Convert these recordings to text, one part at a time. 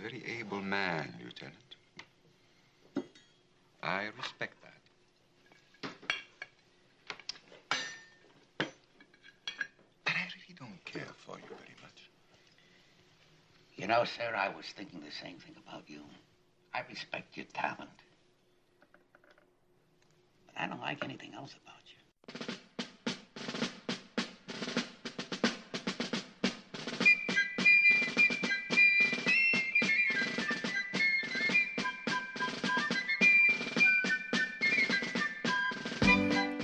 very able man, Lieutenant. I respect that. But I really don't care for you very much. You know, sir, I was thinking the same thing about you. I respect your talent. But I don't like anything else about you.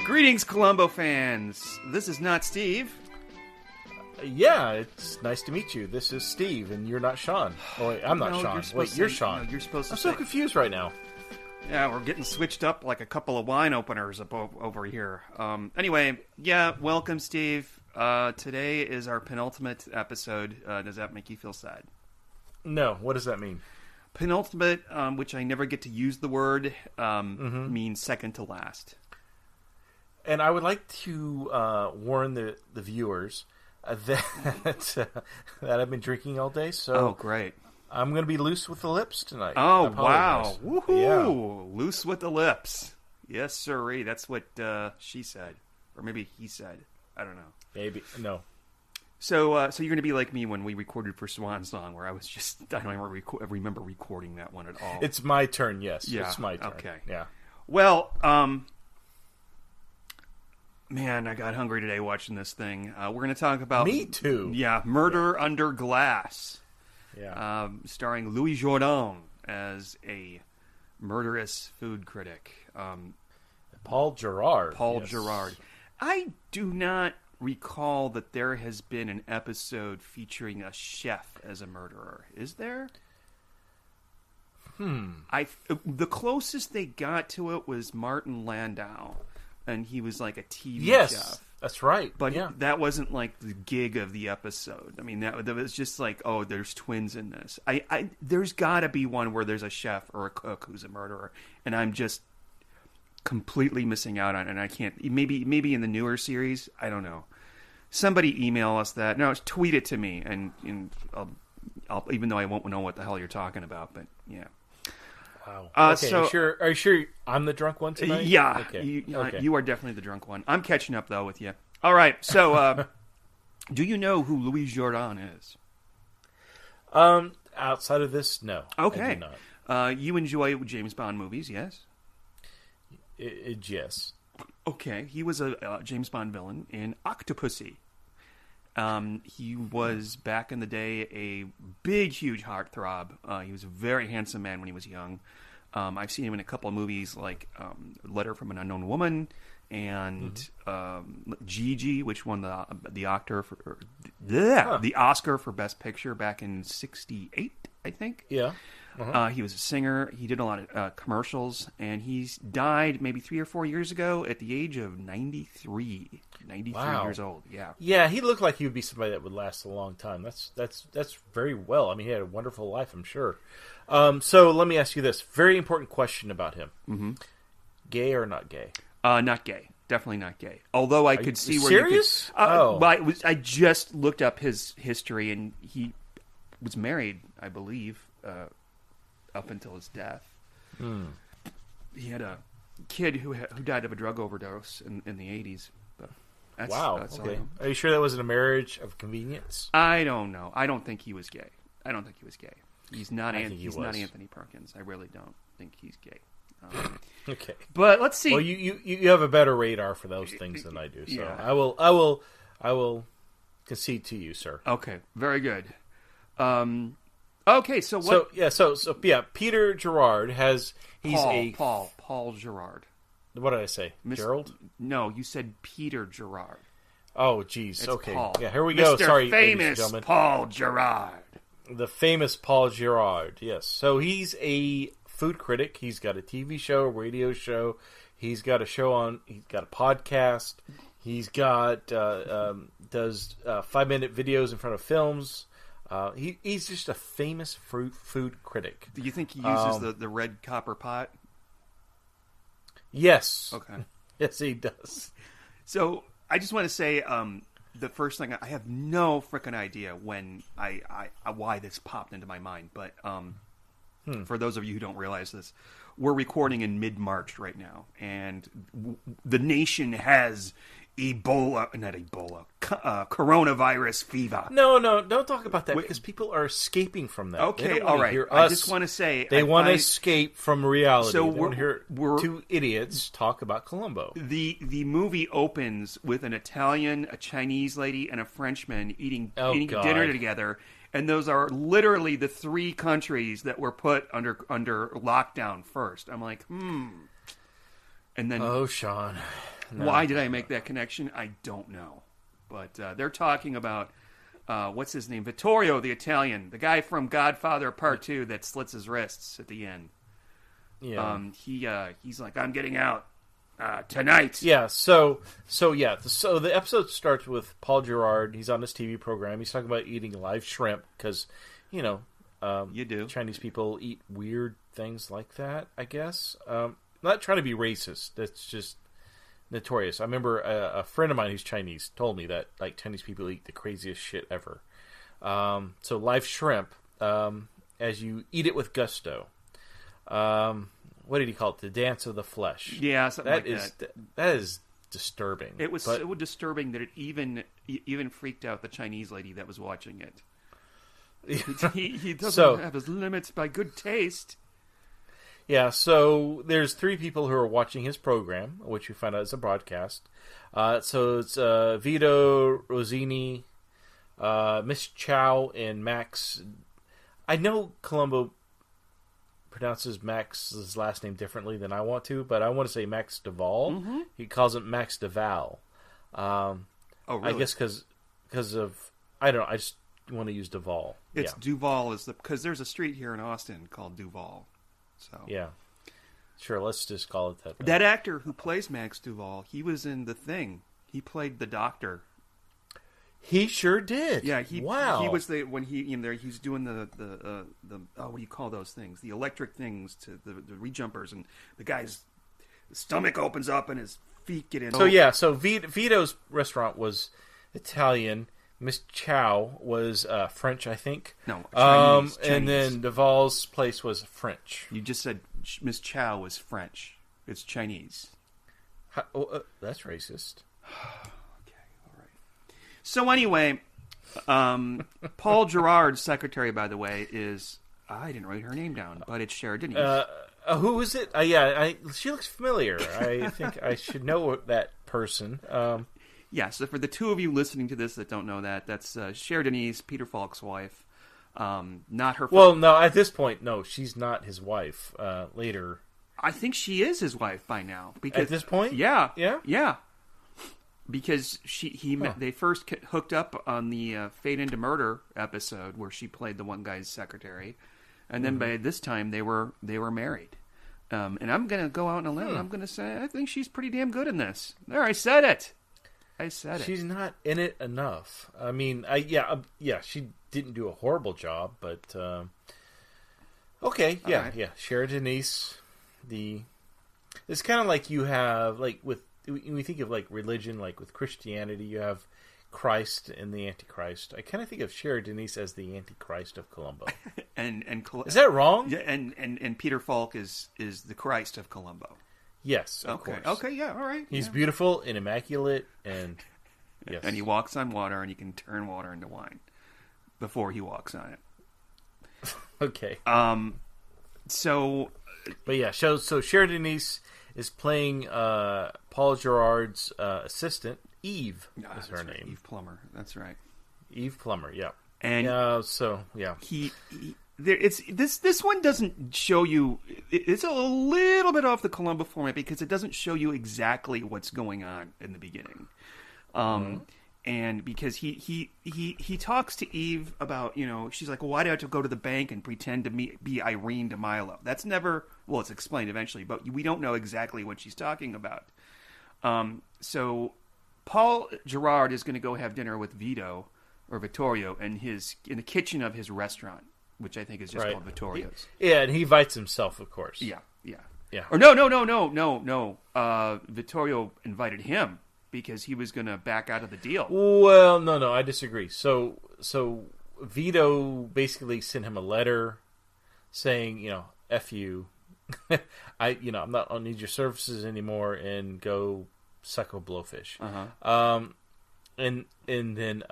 Greetings, Columbo fans. This is not Steve. Yeah, it's nice to meet you. This is Steve, and you're not Sean. Oh, wait, I'm not Sean. Wait, you're Sean. No, you're supposed to I'm so confused right now. Yeah, we're getting switched up like a couple of wine openers over here. Anyway, yeah, welcome, Steve. Today is our penultimate episode. Does that make you feel sad? No, what does that mean? Penultimate, which I never get to use the word, means second to last. And I would like to warn the viewers that I've been drinking all day. So great. I'm going to be loose with the lips tonight. Oh, wow. Woohoo! Yeah. Loose with the lips. Yes, sirree. That's what she said. Or maybe he said. I don't know. Maybe. No. So you're going to be like me when we recorded for Swan Song, where I don't even remember recording that one at all. It's my turn, yes. Yeah. It's my turn. Okay. Yeah. Well, man, I got hungry today watching this thing. We're going to talk about... Me too. Yeah, Murder Under Glass. Yeah. Starring Louis Jourdan as a murderous food critic. Paul Gerard. Paul yes. Gerard. I do not recall that there has been an episode featuring a chef as a murderer. Is there? The closest they got to it was Martin Landau, and he was like a TV chef. That's right. But that wasn't like the gig of the episode. I mean, that was just like, oh, there's twins in this. There's got to be one where there's a chef or a cook who's a murderer, and I'm just completely missing out on it. And I can't. Maybe in the newer series, I don't know. Somebody email us that. No, tweet it to me, and I'll even though I won't know what the hell you're talking about. But yeah. Wow. Okay, are you sure I'm the drunk one tonight? Yeah. Okay. You are definitely the drunk one. I'm catching up, though, with you. All right. So, do you know who Louis Jourdan is? Outside of this, no. Okay. I do not. You enjoy James Bond movies, yes? Yes. Okay. He was a James Bond villain in Octopussy. He was, back in the day, a big, huge heartthrob. He was a very handsome man when he was young. I've seen him in a couple of movies like Letter from an Unknown Woman and Gigi, which won the Oscar for Best Picture back in '68, I think. Yeah. He was a singer. He did a lot of commercials, and he's died maybe 3 or 4 years ago at the age of 93. 93 years old. Yeah. Yeah, he looked like he would be somebody that would last a long time. That's very well. I mean, he had a wonderful life, I'm sure. So let me ask you this very important question about him: gay or not gay? Not gay. Definitely not gay. Although I could see where serious? you could. Well, I just looked up his history, and he was married, I believe, up until his death. He had a kid who died of a drug overdose in the 80s. But that's okay. Are you sure that wasn't a marriage of convenience? I don't know. I don't think he was gay. He's not. He's not Anthony Perkins. I really don't think he's gay. Okay, but let's see. Well, you have a better radar for those things than I do. So yeah. I will concede to you, sir. Okay, very good. Okay, so what? So Peter Gerard Paul Gerard. What did I say? Gerald? No, you said Peter Gerard. Oh, geez. It's okay. Paul. Yeah, here we go. Sorry, famous ladies and Paul Gerard. The famous Paul Gerard. Yes. So he's a food critic. He's got a TV show, a radio show. He's got a podcast. He's got does 5-minute videos in front of films. He's just a famous food critic. Do you think he uses the red copper pot? Yes. Okay. Yes, he does. So I just want to say, the first thing I have no freaking idea when I why this popped into my mind, but for those of you who don't realize this, we're recording in mid-March right now, and the nation has coronavirus fever. No, don't talk about that because people are escaping from that. Okay, all right. I just want to say they want to escape from reality. So they want to hear two idiots talk about Columbo. The movie opens with an Italian, a Chinese lady, and a Frenchman eating dinner together, and those are literally the three countries that were put under lockdown first. I'm like, and then Sean. No. Why did I make that connection? I don't know. But they're talking about, what's his name? Vittorio, the Italian. The guy from Godfather Part 2 that slits his wrists at the end. Yeah. He's like, I'm getting out tonight. Yeah, so the episode starts with Paul Gerard. He's on this TV program. He's talking about eating live shrimp because, you do. Chinese people eat weird things like that, I guess. Not trying to be racist. That's just notorious. I remember a friend of mine who's Chinese told me that like Chinese people eat the craziest shit ever. So live shrimp, as you eat it with gusto. What did he call it? The dance of the flesh. Yeah, something that is disturbing. It was so disturbing that it even freaked out the Chinese lady that was watching it. He doesn't have his limits by good taste. Yeah, so there's three people who are watching his program, which we find out is a broadcast. So it's Vito, Rosini, Miss Chow, and Max. I know Columbo pronounces Max's last name differently than I want to, but I want to say Max Duval. Mm-hmm. He calls it Max Duval. Really? I guess because of, I don't know, I just want to use Duval. It's Duval because there's a street here in Austin called Duval. So yeah, sure. Let's just call it that. That actor who plays Max Duval, he was in The Thing. He played the doctor. He sure did. Yeah. He was when he's doing the what do you call those things? The electric things to the rejumpers, and the guy's stomach opens up and his feet get in. So Vito's restaurant was Italian. Miss Chow was French, I think. No, Chinese. And then Duval's place was French. You just said Miss Chow was French. It's Chinese. That's racist. Okay, all right. So anyway, Paul Gerard's secretary, by the way, is... I didn't write her name down, but it's Cher Denise. Who is it? She looks familiar. I think I should know that person. Yeah, so for the two of you listening to this that don't know that, that's Cher Denise, Peter Falk's wife. Not her... Well, no, at this point, no, she's not his wife. Later... I think she is his wife by now. Because, at this point? Yeah. Yeah? Yeah. Because they first hooked up on the Fade into Murder episode where she played the one guy's secretary. And then by this time, they were married. And I'm going to go out on a limb and I'm going to say, I think she's pretty damn good in this. There, I said it. She's not in it enough. I mean, she didn't do a horrible job, but okay, yeah, right. Yeah. Cher Denise, it's kind of like you have when we think of like religion, like with Christianity, you have Christ and the Antichrist. I kind of think of Cher Denise as the Antichrist of Columbo. Is that wrong? Yeah, and Peter Falk is the Christ of Columbo. Yes, of course. Okay, yeah, all right. He's beautiful and immaculate, and yes. And he walks on water, and he can turn water into wine before he walks on it. Okay. But yeah, so Cher Denise is playing Paul Gerard's assistant, Eve. Is her name? Eve Plummer. That's right. Eve Plummer. Yeah. And yeah. This one doesn't show you. It's a little bit off the Columbo format because it doesn't show you exactly what's going on in the beginning, and because he talks to Eve about she's like, well, why do I have to go to the bank and pretend to be Irene de Milo? That's never it's explained eventually, but we don't know exactly what she's talking about. So Paul Gerard is going to go have dinner with Vito or Vittorio in the kitchen of his restaurant, which I think is just called Vittorio's. And he invites himself, of course. Yeah. Or no. Vittorio invited him because he was going to back out of the deal. Well, no, I disagree. So Vito basically sent him a letter saying, F you. I don't need your services anymore, and go suck a blowfish. And then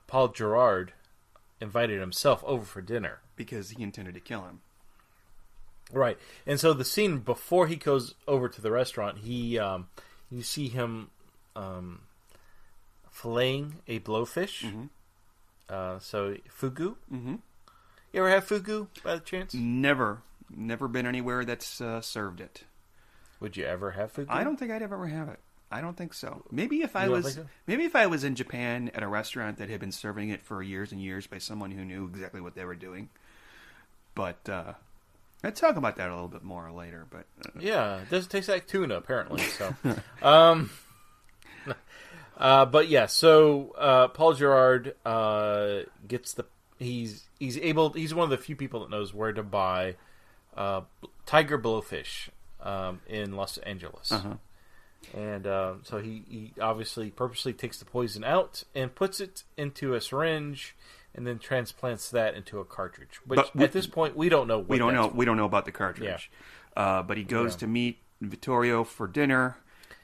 Paul Gerard invited himself over for dinner Because he intended to kill him. Right. And so the scene before he goes over to the restaurant, you see him filleting a blowfish. So fugu. You ever have fugu by the chance? Never been anywhere that's served it. Would you ever have fugu? I don't think I'd ever have it. I don't think so. Maybe if I was in Japan at a restaurant that had been serving it for years and years by someone who knew exactly what they were doing. But I'd talk about that a little bit more later. But yeah, it doesn't taste like tuna apparently. So, but yeah. So Paul Gerard gets he's one of the few people that knows where to buy tiger blowfish in Los Angeles. And so he obviously purposely takes the poison out and puts it into a syringe, and then transplants that into a cartridge. Which at this point we don't know. We don't know about the cartridge. Yeah. But he goes to meet Vittorio for dinner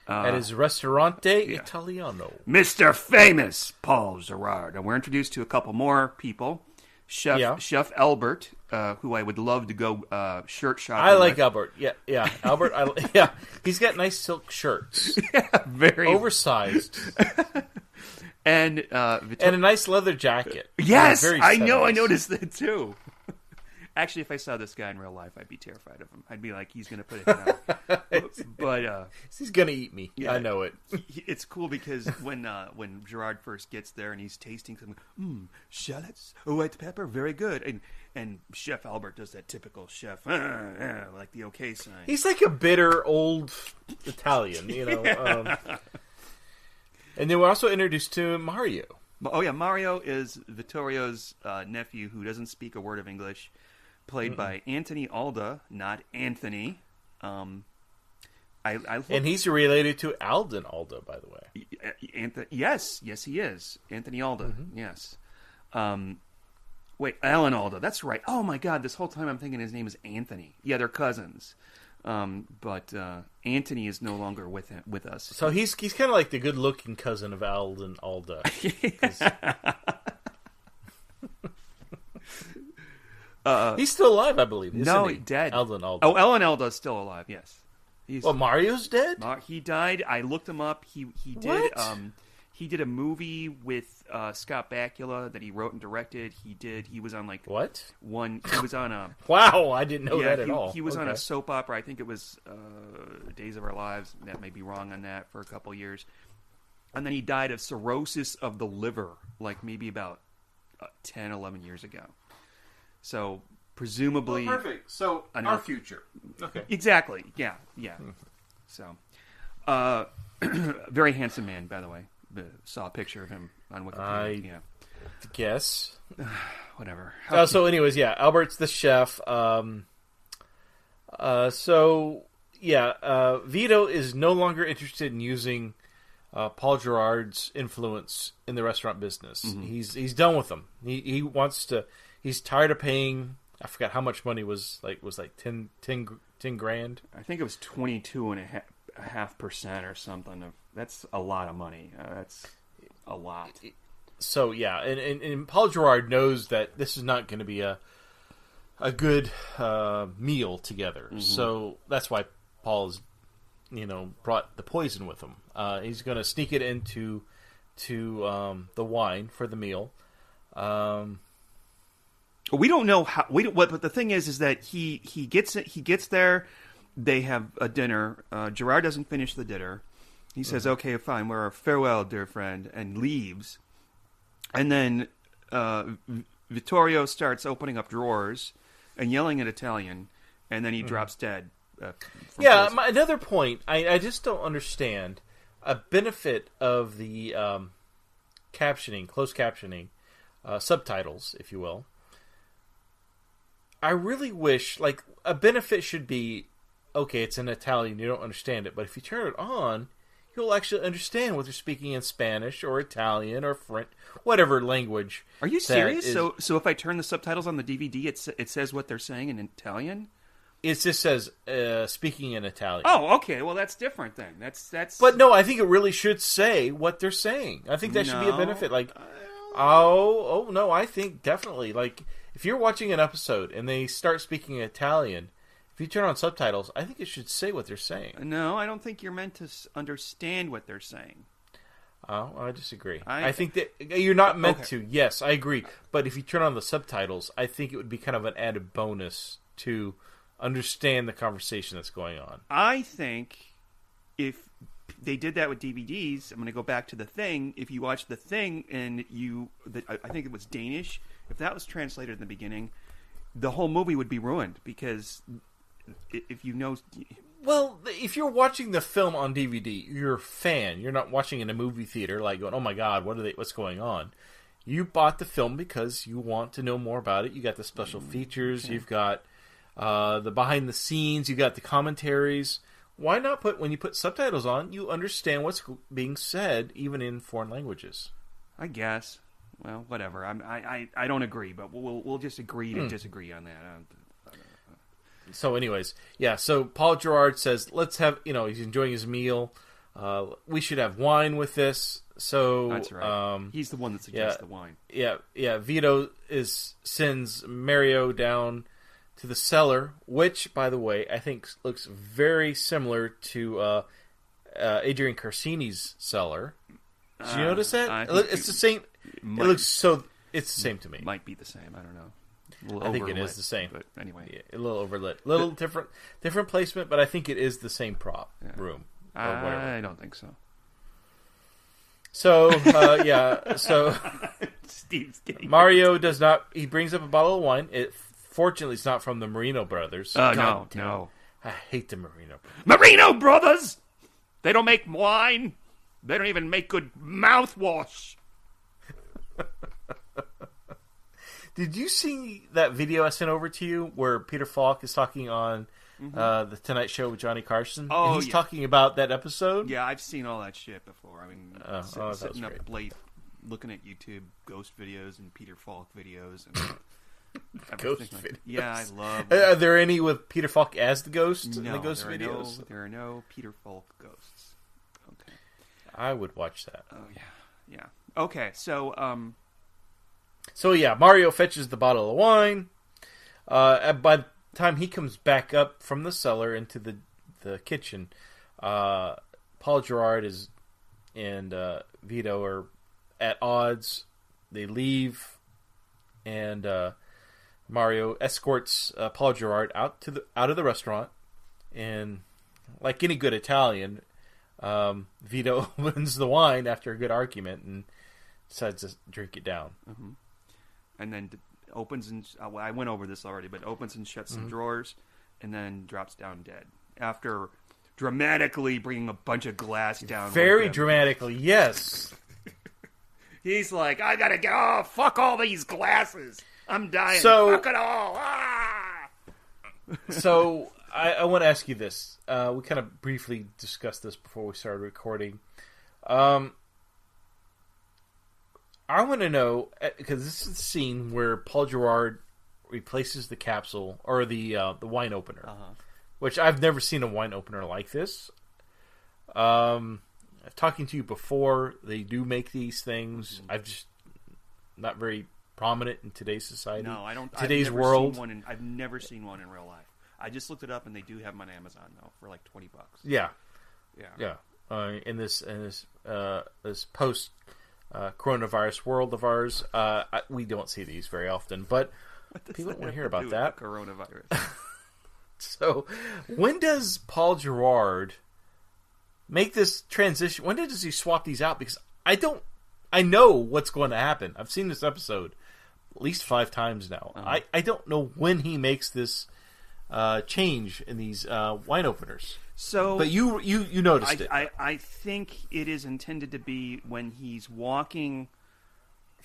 at his Ristorante Italiano. Mr. Famous Paul Gerard, and we're introduced to a couple more people. Chef Albert, who I would love to go shirt shopping I like with. Albert. Yeah. Albert, he's got nice silk shirts. Very oversized. And a nice leather jacket. Yes, I know. I noticed that too. Actually, if I saw this guy in real life, I'd be terrified of him. I'd be like, he's going to put it down. but he's going to eat me. Yeah, I know it. It's cool because when Gerard first gets there and he's tasting something, shallots, white pepper, very good. And Chef Albert does that typical chef, like the okay sign. He's like a bitter old Italian, and then we're also introduced to Mario. Oh yeah, Mario is Vittorio's nephew who doesn't speak a word of English. Played by Anthony Alda, not Anthony. And he's related to Alden Alda, by the way. Yes, he is. Anthony Alda, yes. Wait, Alan Alda, that's right. Oh my God, this whole time I'm thinking his name is Anthony. Yeah, they're cousins. But Anthony is no longer with us. So he's kind of like the good-looking cousin of Alden Alda. He's still alive, I believe. No, he? Dead. Alden Alda. Oh, Alan Alda is still alive. Yes. Mario's dead. He died. I looked him up. He did. He did a movie with Scott Bakula that he wrote and directed. He was on what? He was on a. Wow, I didn't know that at all. He was on a soap opera. I think it was Days of Our Lives. That may be wrong on that for a couple years. And then he died of cirrhosis of the liver, maybe about 10, 11 years ago. So presumably, perfect. So our future. Okay. Exactly. Yeah. So, very handsome man, by the way. Saw a picture of him on Wikipedia. I guess. Whatever. So, anyways, Albert's the chef. Vito is no longer interested in using Paul Gerard's influence in the restaurant business. He's done with them. He wants to. He's tired of paying. I forgot how much money was 10 grand. I think it was 22.5% or something. That's a lot of money. That's a lot. So and Paul Gerard knows that this is not going to be a good meal together. So that's why Paul's brought the poison with him. He's going to sneak it into the wine for the meal. We don't know how. But the thing is that he gets it. He gets there. They have a dinner. Gerard doesn't finish the dinner. He says, "Okay, fine. We're farewell, dear friend," and leaves. And then Vittorio starts opening up drawers and yelling in Italian, and then he drops dead. Another point. I just don't understand a benefit of the captioning, closed captioning, subtitles, if you will. I really wish, a benefit should be, okay, it's in Italian, you don't understand it, but if you turn it on, you'll actually understand what they're speaking in Spanish or Italian or French, whatever language. Are you serious? So if I turn the subtitles on the DVD, it says what they're saying in Italian? It just says speaking in Italian. Oh, okay. Well, that's different then. That's. But no, I think it really should say what they're saying. I think that should be a benefit. Like, no, I think definitely. Like, if you're watching an episode and they start speaking Italian, if you turn on subtitles, I think it should say what they're saying. No, I don't think you're meant to understand what they're saying. Oh, I disagree. I think that you're not meant to. Yes, I agree. But if you turn on the subtitles, I think it would be kind of an added bonus to understand the conversation that's going on. I think if they did that with DVDs, I'm going to go back to The Thing. If you watch The Thing and I think it was Danish, if that was translated in the beginning, the whole movie would be ruined because if you know... Well, if you're watching the film on DVD, you're a fan. You're not watching in a movie theater like going, oh my God, what's going on? You bought the film because you want to know more about it. You got the special features. Okay. You've got the behind the scenes. You got the commentaries. Why not when you put subtitles on, you understand what's being said, even in foreign languages? I guess. Well, whatever. I don't agree, but we'll just agree to disagree on that. So, anyways, yeah. So Paul Gerard says, "Let's have." He's enjoying his meal. We should have wine with this. So that's right. He's the one that suggests the wine. Yeah. Vito sends Mario down to the cellar, which, by the way, I think looks very similar to Adrian Carsini's cellar. Did you notice that? It's the same. It looks so. It's the same to me. Might be the same. I don't know. I think it is the same. But anyway. Yeah, a little overlit. A little different placement, but I think it is the same prop room. Or whatever. I don't think so. So, So, Steve's getting Mario does not... He brings up a bottle of wine. Fortunately, it's not from the Marino Brothers. No. I hate the Marino Brothers. Marino Brothers! They don't make wine. They don't even make good mouthwash. Did you see that video I sent over to you where Peter Falk is talking on the Tonight Show with Johnny Carson? Oh, and he's talking about that episode? Yeah, I've seen all that shit before. I mean, sitting up great. late looking at YouTube ghost videos and Peter Falk videos. And ghost videos? Yeah, I love Are there any with Peter Falk as the ghost in no, the ghost there videos? There are no Peter Falk ghosts. Okay. I would watch that. Oh, yeah. Okay, so... So, yeah, Mario fetches the bottle of wine. By the time he comes back up from the cellar into the kitchen, Paul Gerard and Vito are at odds. They leave, and Mario escorts Paul Gerard out of the restaurant. And like any good Italian, Vito opens the wine after a good argument and decides to drink it down. Mm-hmm. And then opens and... I went over this already, but opens and shuts some drawers, and then drops down dead. After dramatically bringing a bunch of glass down. Very dramatically, yes. He's like, I gotta get... Oh, fuck all these glasses. I'm dying. So, fuck it all. Ah! So, I want to ask you this. We kind of briefly discussed this before we started recording. I want to know, because this is the scene where Paul Gerard replaces the capsule, or the wine opener, which I've never seen a wine opener like this. Talking to you before, they do make these things. I've just not very prominent in today's society. No, I don't. Today's world. I've never seen one in real life. I just looked it up, and they do have them on Amazon though for like $20. Yeah. In this post coronavirus world of ours, we don't see these very often, but people don't want to hear about that. Coronavirus. So, when does Paul Gerard make this transition? When does he swap these out? Because I know what's going to happen. I've seen this episode at least 5 times now. I don't know when he makes this change in these wine openers. So, but you noticed it. I think it is intended to be when he's walking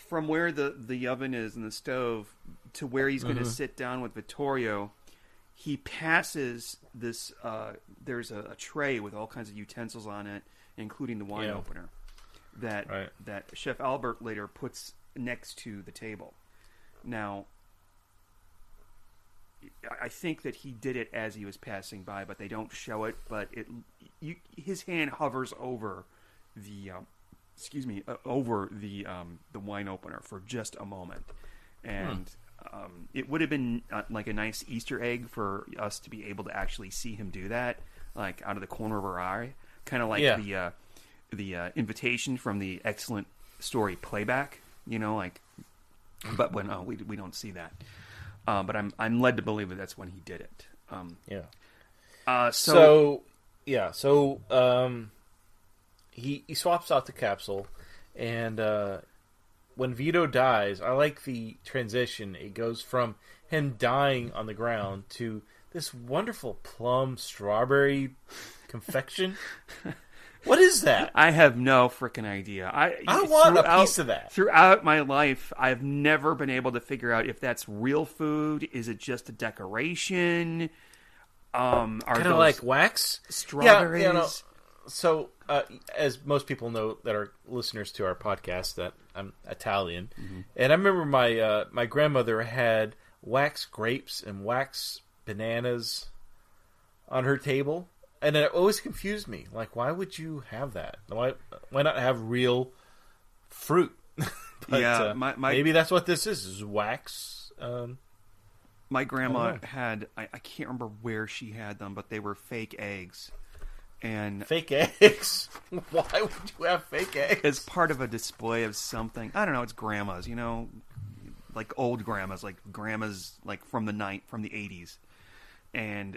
from where the oven is and the stove to where he's going to sit down with Vittorio. he passes this. There's a tray with all kinds of utensils on it, including the wine opener, that Chef Albert later puts next to the table. Now, I think that he did it as he was passing by, but they don't show it. But his hand hovers over the the wine opener for just a moment, and it would have been like a nice Easter egg for us to be able to actually see him do that, like out of the corner of our eye, kind of like the invitation from the Excellent Story playback, like. But when we don't see that, but I'm led to believe that that's when he did it. He swaps out the capsule, and when Vito dies, I like the transition. It goes from him dying on the ground to this wonderful plum strawberry confection. What is that? I have no freaking idea. I want a piece of that. Throughout my life, I've never been able to figure out if that's real food. Is it just a decoration? Kind of like wax? Strawberries? Yeah, So, as most people know that are listeners to our podcast, that I'm Italian. Mm-hmm. And I remember my grandmother had wax grapes and wax bananas on her table. And it always confused me. Like, why would you have that? Why not have real fruit? But, maybe that's what this is wax. My grandma had, I can't remember where she had them, but they were fake eggs. And fake eggs? Why would you have fake eggs? As part of a display of something. I don't know, it's grandmas, like old grandmas, like grandmas like from the 80s. And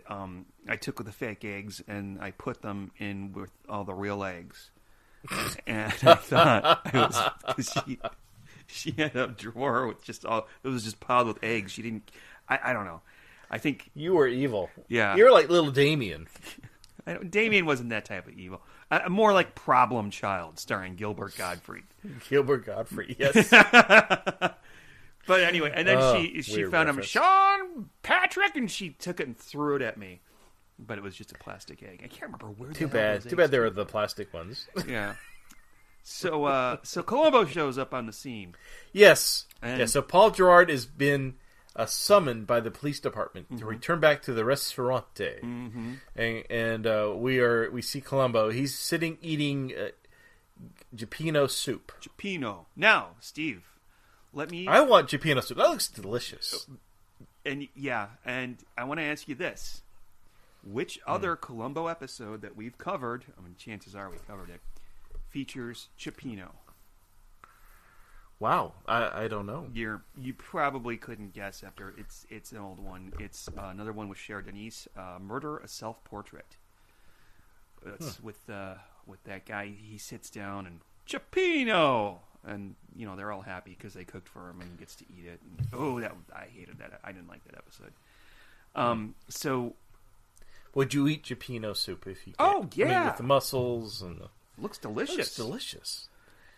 I took the fake eggs and I put them in with all the real eggs. And I thought it was because she had a drawer with it was just piled with eggs. She didn't. I don't know. I think you were evil. Yeah, you were like little Damien. Damien wasn't that type of evil. More like Problem Child, starring Gilbert Gottfried. Gilbert Gottfried, yes. But anyway, and then she found him, Sean Patrick, and she took it and threw it at me. But it was just a plastic egg. I can't remember where. Too bad they were the plastic ones. Yeah. So Columbo shows up on the scene. Yes. So Paul Gerard has been summoned by the police department to return back to the restaurante, and we see Columbo. He's sitting eating Jalapeno soup. Jalapeno. Now, Steve. I want jalapeno soup. That looks delicious. And I want to ask you this: which other Columbo episode that we've covered? I mean, chances are we covered it. Features jalapeno. Wow, I don't know. You probably couldn't guess after it's an old one. It's another one with Cher Denise, Murder: A Self-Portrait. It's with that guy. He sits down and jalapeno. And, they're all happy because they cooked for him and he gets to eat it. And, I hated that. I didn't like that episode. So... Would you eat jalapeno soup if you could? Oh, yeah. I mean, with the mussels and the... Looks delicious. Looks delicious.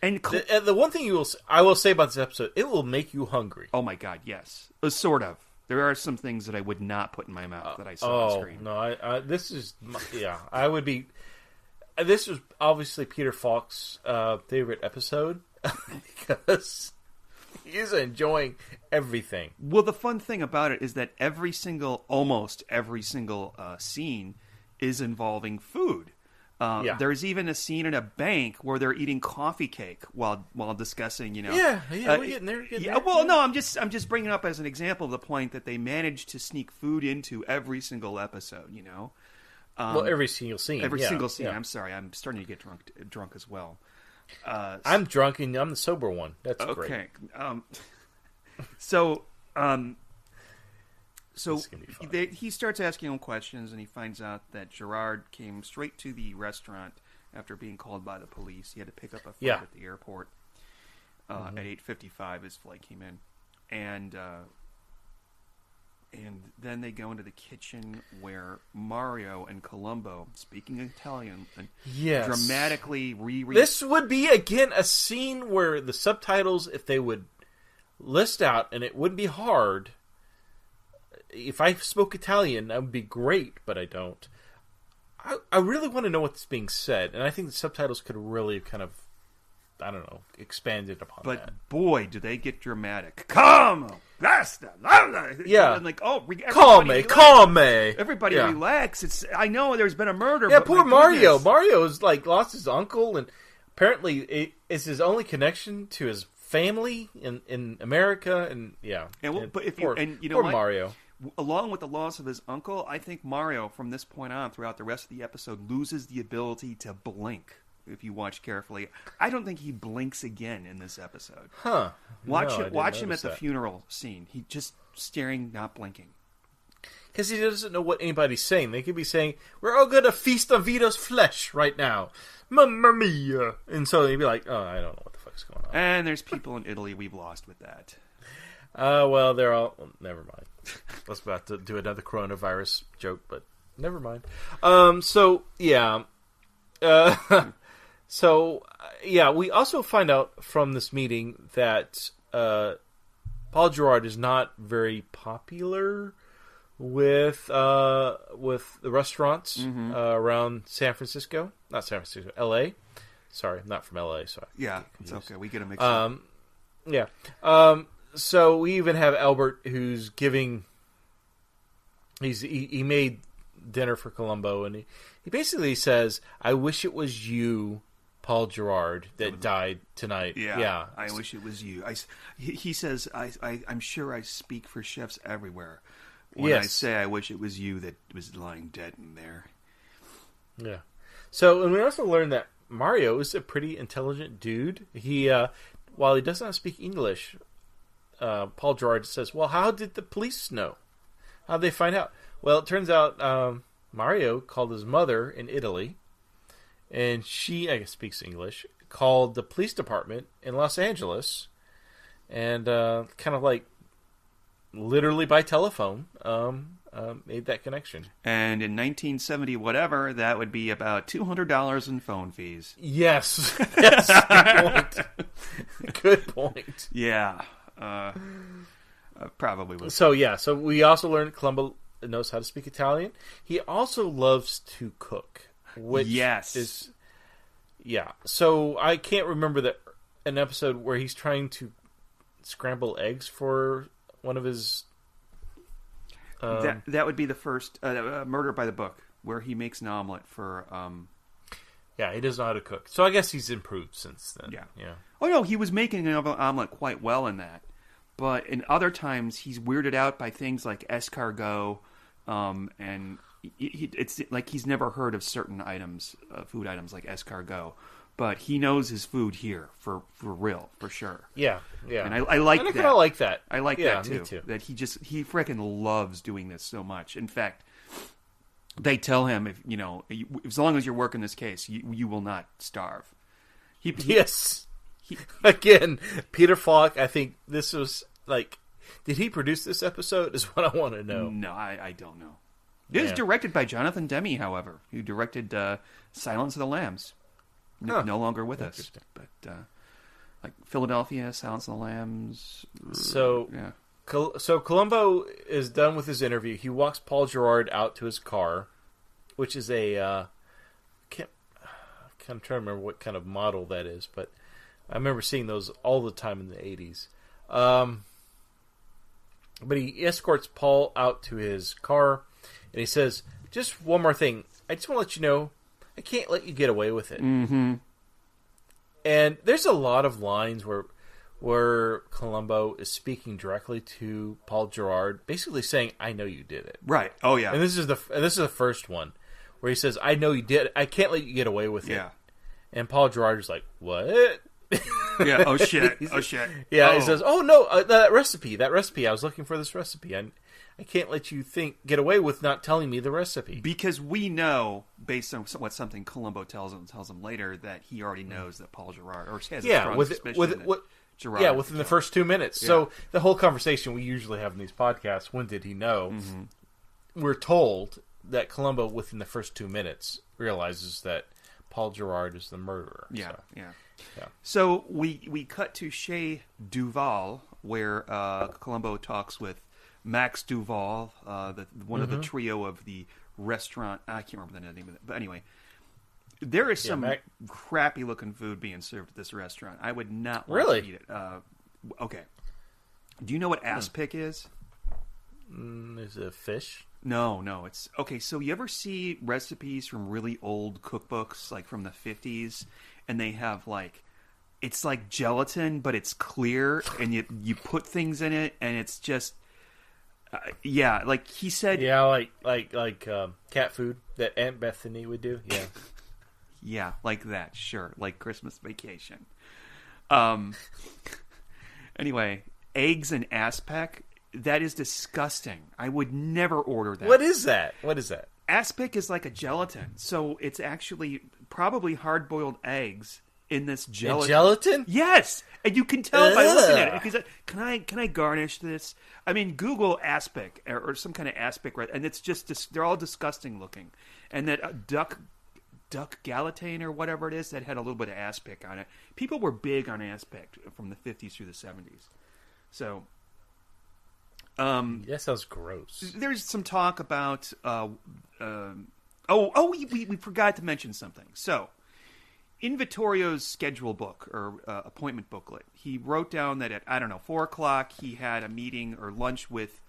And the one thing I will say about this episode, it will make you hungry. Oh, my God, yes. Sort of. There are some things that I would not put in my mouth that I saw on the screen. No, this is... Yeah, I would be... This was obviously Peter Falk's favorite episode. Because he's enjoying everything. Well, the fun thing about it is that almost every single scene is involving food. There's even a scene in a bank where they're eating coffee cake while discussing, Yeah, we're getting there. Well, no, I'm just bringing it up as an example of the point that they managed to sneak food into every single episode. Every single scene. Single scene. Yeah. I'm sorry, I'm starting to get drunk as well. I'm drunk and I'm the sober one. That's great. Okay. So he starts asking him questions, and he finds out that Gerard came straight to the restaurant after being called by the police. He had to pick up a flight at the airport at 8:55. His flight came in, and then they go into the kitchen where Mario and Columbo, speaking Italian, dramatically reread. This would be, again, a scene where the subtitles, if they would list out, and it wouldn't be hard, if I spoke Italian, that would be great, but I don't. I really want to know what's being said, and I think the subtitles could really kind of, I don't know, expanded upon that. But boy, do they get dramatic. Come! Basta! Yeah. And like, oh, Calm me! Everybody relax. I know there's been a murder. Yeah, but poor my Mario. goodness. Mario's like lost his uncle, and apparently it's his only connection to his family in America, and yeah. But if poor, you know poor what? Mario. Along with the loss of his uncle, I think Mario, from this point on, throughout the rest of the episode, loses the ability to blink. If you watch carefully, I don't think he blinks again in this episode. Huh? Watch him that. at the funeral scene. He just staring, not blinking. Because he doesn't know what anybody's saying. They could be saying, "We're all going to feast on Vito's flesh right now, Mamma mia!" And so he'd be like, "Oh, I don't know what the fuck's going on." And there's people in Italy we've lost with that. Well, they're all... Never mind. I was about to do another coronavirus joke, but never mind. We also find out from this meeting that Paul Gerard is not very popular with the restaurants around San Francisco. Not San Francisco, L.A. Sorry, not from L.A., so Yeah, it's okay. We get a mix up. Yeah. So we even have Albert, who's giving. He made dinner for Columbo, and he basically says, "I wish it was you, Paul Gerard, that died tonight." Yeah. I wish it was you. He says, I'm sure I speak for chefs everywhere when I say I wish it was you that was lying dead in there. Yeah. So, and we also learned that Mario is a pretty intelligent dude. He, while he does not speak English, Paul Gerard says, "Well, how did the police know? How'd they find out?" Well, it turns out Mario called his mother in Italy, and she, I guess, speaks English, called the police department in Los Angeles, and kind of like literally by telephone made that connection. And in 1970 whatever, that would be about $200 in phone fees. Yes. Yes. Good point. Good point. Yeah. Probably was. So we also learned Columbo knows how to speak Italian. He also loves to cook, which is So I can't remember an episode where he's trying to scramble eggs for one of his. That would be the first Murder by the Book, where he makes an omelet for. Yeah, he doesn't know how to cook, so I guess he's improved since then. Yeah. Oh no, he was making an omelet quite well in that. But in other times, he's weirded out by things like escargot, and it's like he's never heard of certain items, food items like escargot. But he knows his food here for real, for sure. Yeah. And I like that. I kind of like that. I like that too. Me too. That he freaking loves doing this so much. In fact, they tell him as long as you're working this case, you will not starve. Yes. Again, Peter Falk, I think this was like, did he produce this episode is what I want to know. No, I don't know. It was directed by Jonathan Demme, however, who directed Silence of the Lambs. No longer with us. But like Philadelphia, Silence of the Lambs. So Columbo is done with his interview. He walks Paul Gerard out to his car, which is I'm trying to remember what kind of model that is, but I remember seeing those all the time in the 80s. But he escorts Paul out to his car, and he says, "Just one more thing. I just want to let you know, I can't let you get away with it." Mm-hmm. And there's a lot of lines where Columbo is speaking directly to Paul Gerard, basically saying, "I know you did it." Right. Oh yeah. And this is the first one where he says, "I know you did. I can't let you get away with it." Yeah. And Paul Gerard is like, "What?" Yeah. Oh shit. Oh shit. Yeah. He says, "Oh no, that recipe. I was looking for this recipe. I can't let you get away with not telling me the recipe." Because we know, based on what something Columbo tells him later, that he already knows that Paul Gerard, or has a strong suspicion that Gerard. Within the first 2 minutes. Yeah. So the whole conversation we usually have in these podcasts, when did he know? Mm-hmm. We're told that Columbo, within the first 2 minutes, realizes that Paul Gerard is the murderer. Yeah. So we cut to Chez Duval, where Columbo talks with Max Duval, one of the trio of the restaurant. I can't remember the name of it, but anyway, there is some crappy looking food being served at this restaurant. I would not want to eat it. Okay, do you know what aspic is? Is it a fish? No, it's okay. So you ever see recipes from really old cookbooks, like from the 50s, and they have like, it's like gelatin, but it's clear, and you put things in it, and it's just, like he said, like cat food that Aunt Bethany would do, yeah, like that, sure, like Christmas Vacation. Anyway, eggs and aspic. That is disgusting. I would never order that. What is that? Aspic is like a gelatin. So it's actually probably hard-boiled eggs in this gelatin. Gelatin? Yes. And you can tell by looking at it. Because can I garnish this? I mean, Google aspic or some kind of aspic, right? And it's just, they're all disgusting looking. And that duck galatane or whatever it is that had a little bit of aspic on it. People were big on aspic from the 50s through the 70s. So... that sounds gross. There's some talk about. We forgot to mention something. So, in Vittorio's schedule book or appointment booklet, he wrote down that at 4:00 he had a meeting or lunch with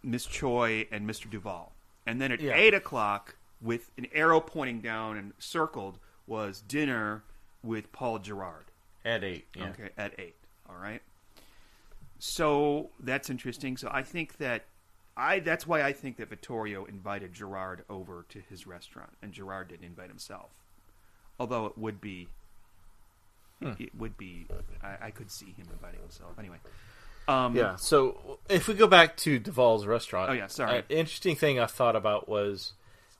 Miss Choi and Mr. Duval, and then at 8:00, with an arrow pointing down and circled, was dinner with Paul Gerard. At 8. Yeah. Okay, at 8. All right. So that's interesting. So I think that's why I think that Vittorio invited Gerard over to his restaurant, and Gerard didn't invite himself. Although it would be, I could see him inviting himself. Anyway. So if we go back to Duval's restaurant. Oh, yeah, sorry. An interesting thing I thought about was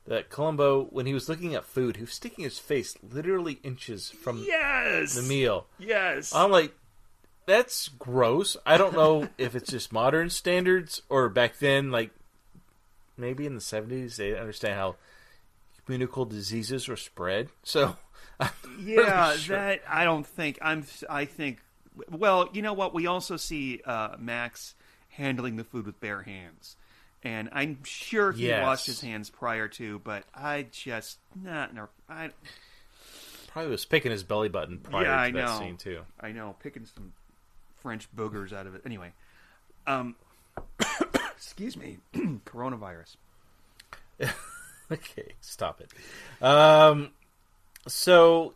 that Columbo, when he was looking at food, he was sticking his face literally inches from the meal. Yes. I'm like, that's gross. I don't know if it's just modern standards or back then, like maybe in the 70s, they understand how communicable diseases were spread. So, yeah, sure. that I don't think. I think. Well, you know what? We also see Max handling the food with bare hands, and I'm sure he washed his hands prior to. But I just I probably was picking his belly button prior to that scene too. I know, picking some French boogers out of it. Anyway, excuse me, coronavirus. Okay, stop it. So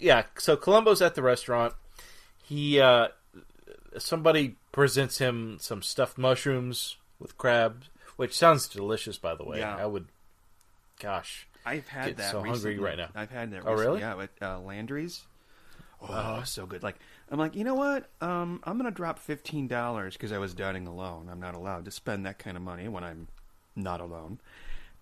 Columbo's at the restaurant. He somebody presents him some stuffed mushrooms with crabs, which sounds delicious, by the way. Yeah. I would, gosh, I've had that. So recently. Hungry right now. I've had that. Oh, really? Yeah, with Landry's. Oh, so good. Like, I'm like, you know what? I'm gonna drop $15 because I was dining alone. I'm not allowed to spend that kind of money when I'm not alone.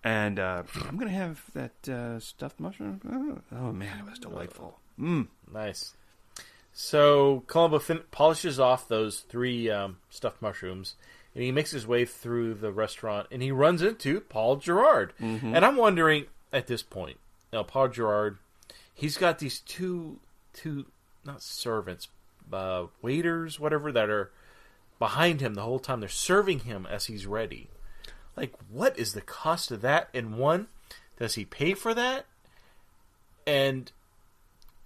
And I'm gonna have that stuffed mushroom. Oh man, it was delightful. Nice. So Columbo polishes off those 3 stuffed mushrooms, and he makes his way through the restaurant, and he runs into Paul Gerard. Mm-hmm. And I'm wondering at this point, now Paul Gerard, he's got these two not servants, waiters, whatever, that are behind him the whole time. They're serving him as he's ready. Like, what is the cost of that? And 1, does he pay for that? And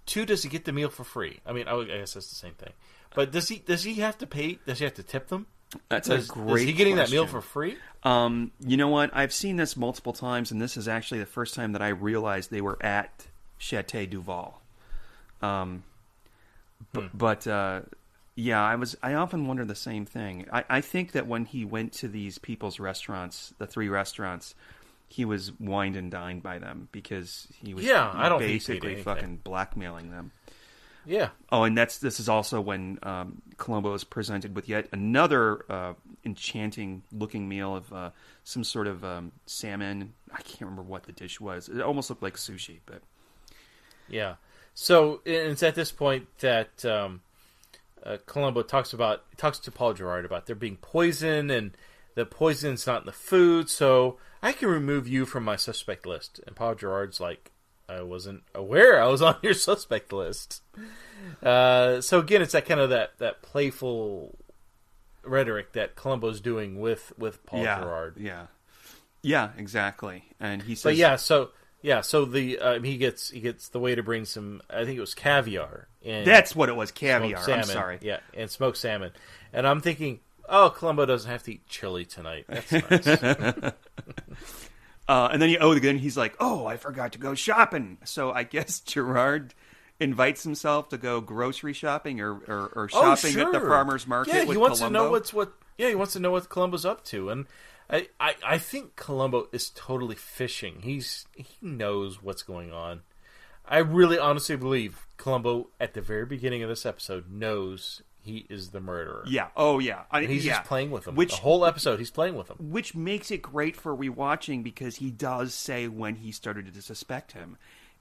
2, does he get the meal for free? I mean, I guess that's the same thing. But does he have to pay? Does he have to tip them? That's a great Is he getting question. that meal for free? You know what? I've seen this multiple times, and this is actually the first time that I realized they were at Chateau Duval. But I often wonder the same thing. I think that when he went to these people's restaurants, the 3 restaurants, he was wined and dined by them because he was basically fucking blackmailing them. Yeah. Oh, and this is also when Columbo is presented with yet another enchanting looking meal of some sort of salmon. I can't remember what the dish was. It almost looked like sushi, but yeah. So it's at this point that Columbo talks to Paul Gerard about there being poison, and the poison's not in the food, so I can remove you from my suspect list. And Paul Gerard's like, I wasn't aware I was on your suspect list. So again, it's that kind of that playful rhetoric that Columbo's doing with Paul yeah, Gerard. Yeah, exactly. And he says, But so the he gets the way to bring some. I think it was caviar. And that's what it was, caviar. salmon, I'm sorry. Yeah, and smoked salmon. And I'm thinking, oh, Columbo doesn't have to eat chili tonight. That's nice. And then he's like, oh, I forgot to go shopping. So I guess Gerard invites himself to go grocery shopping or shopping at the farmer's market. Yeah, with he wants Columbo. to know he wants to know what Columbo's up to, and I think Columbo is totally fishing. He knows what's going on. I really honestly believe Columbo at the very beginning of this episode knows he is the murderer. Yeah. Oh, yeah. And he's just playing with him. The whole episode, he's playing with him. Which makes it great for rewatching because he does say when he started to suspect him.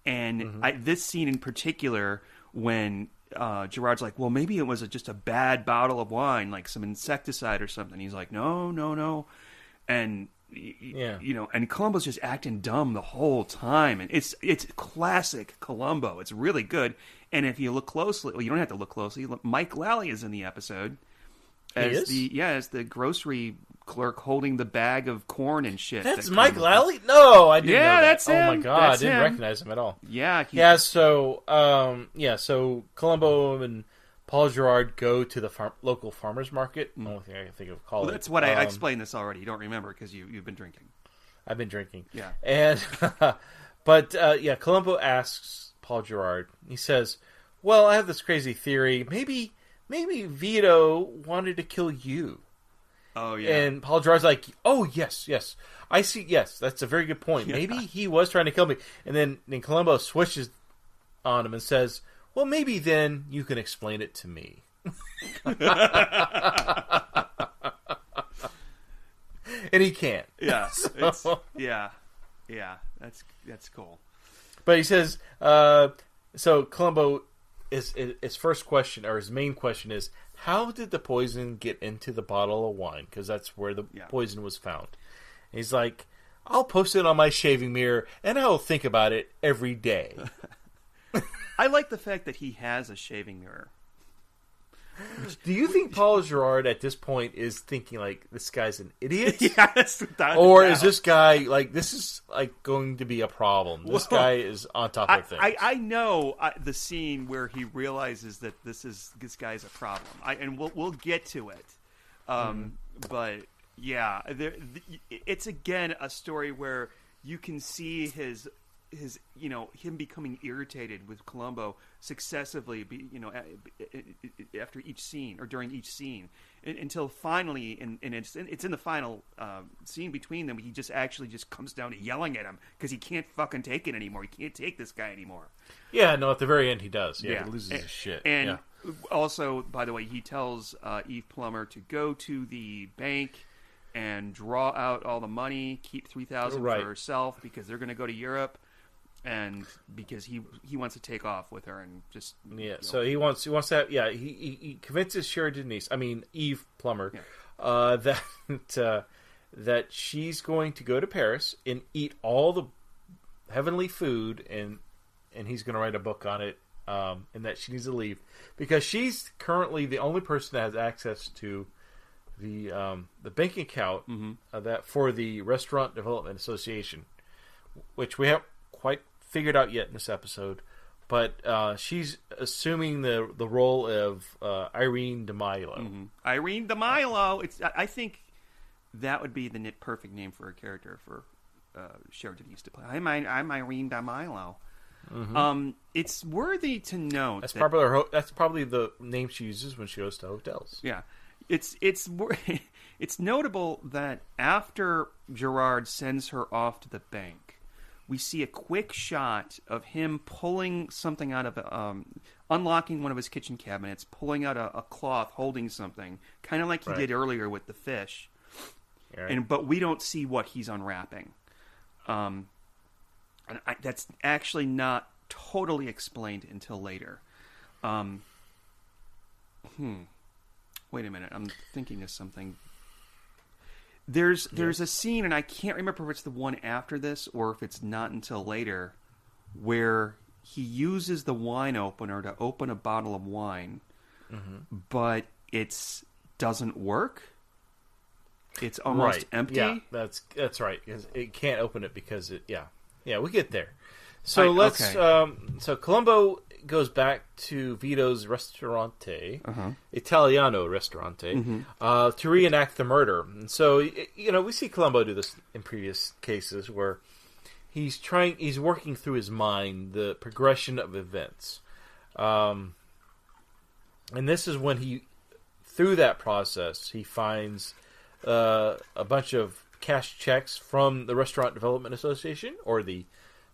And this scene in particular, when Gerard's like, well, maybe it was just a bad bottle of wine, like some insecticide or something. He's like, no. And, and Columbo's just acting dumb the whole time. And it's classic Columbo. It's really good. And if you look closely, well, you don't have to look closely. Mike Lally is in the episode as the grocery clerk holding the bag of corn and shit. That's Mike Lally? No, I didn't know that. That's him. Oh my god, That's I didn't him. recognize him at all. Yeah. So Columbo and Paul Gerard go to the local farmer's market. Only thing I can think of call it. That's what I explained this already. You don't remember because you've been drinking. I've been drinking. Yeah. And but Columbo asks Paul Gerard. He says, "Well, I have this crazy theory. Maybe Vito wanted to kill you." Oh yeah. And Paul Gerard's like, "Oh yes, I see. Yes, that's a very good point. Yeah. Maybe he was trying to kill me." And then Columbo switches on him and says, "Well, maybe then you can explain it to me." And he can't. Yeah. Yeah. That's cool. But he says, so Columbo his first question, or his main question is, how did the poison get into the bottle of wine? Because that's where the poison was found. And he's like, I'll post it on my shaving mirror, and I'll think about it every day. I like the fact that he has a shaving mirror. Do you think Paul Gerard at this point is thinking like, this guy's an idiot? Yes. Or is this guy like, this is like going to be a problem? This guy is on top of things. I know the scene where he realizes that this guy's a problem. And we'll get to it. But yeah, it's again a story where you can see his him becoming irritated with Columbo successively, after each scene or during each scene, until finally, and it's in the final scene between them, he just comes down to yelling at him because he can't fucking take it anymore. He can't take this guy anymore. Yeah, no, at the very end he does. Yeah, he loses his shit. And also, by the way, he tells Eve Plummer to go to the bank and draw out all the money, keep $3,000 for herself because they're going to go to Europe. And because he wants to take off with her and just so he wants to have he convinces Eve Plummer that she's going to go to Paris and eat all the heavenly food and he's going to write a book on it, and that she needs to leave because she's currently the only person that has access to the bank account that for the Restaurant Development Association, which we haven't quite figured out yet in this episode, but she's assuming the role of Irene DeMilo. Irene DeMilo. I think that would be the perfect name for a character for Sheridan used to play. I'm Irene DeMilo. It's worthy to note that's probably the name she uses when she goes to hotels. Yeah, it's notable that after Gerard sends her off to the bank, we see a quick shot of him pulling something out of unlocking one of his kitchen cabinets, pulling out a cloth, holding something, kind of like he did earlier with the fish. Right. But we don't see what he's unwrapping. That's actually not totally explained until later. Wait a minute, I'm thinking of something. There's a scene, and I can't remember if it's the one after this or if it's not until later, where he uses the wine opener to open a bottle of wine, but it's doesn't work. It's almost empty. Yeah, that's right. It can't open it because it. Yeah, we get there. So let's. Okay. So Columbo goes back to Vito's Ristorante, Italiano Ristorante, to reenact the murder. And so we see Columbo do this in previous cases where he's working through his mind the progression of events, and this is when through that process he finds a bunch of cash checks from the Restaurant Development Association, or the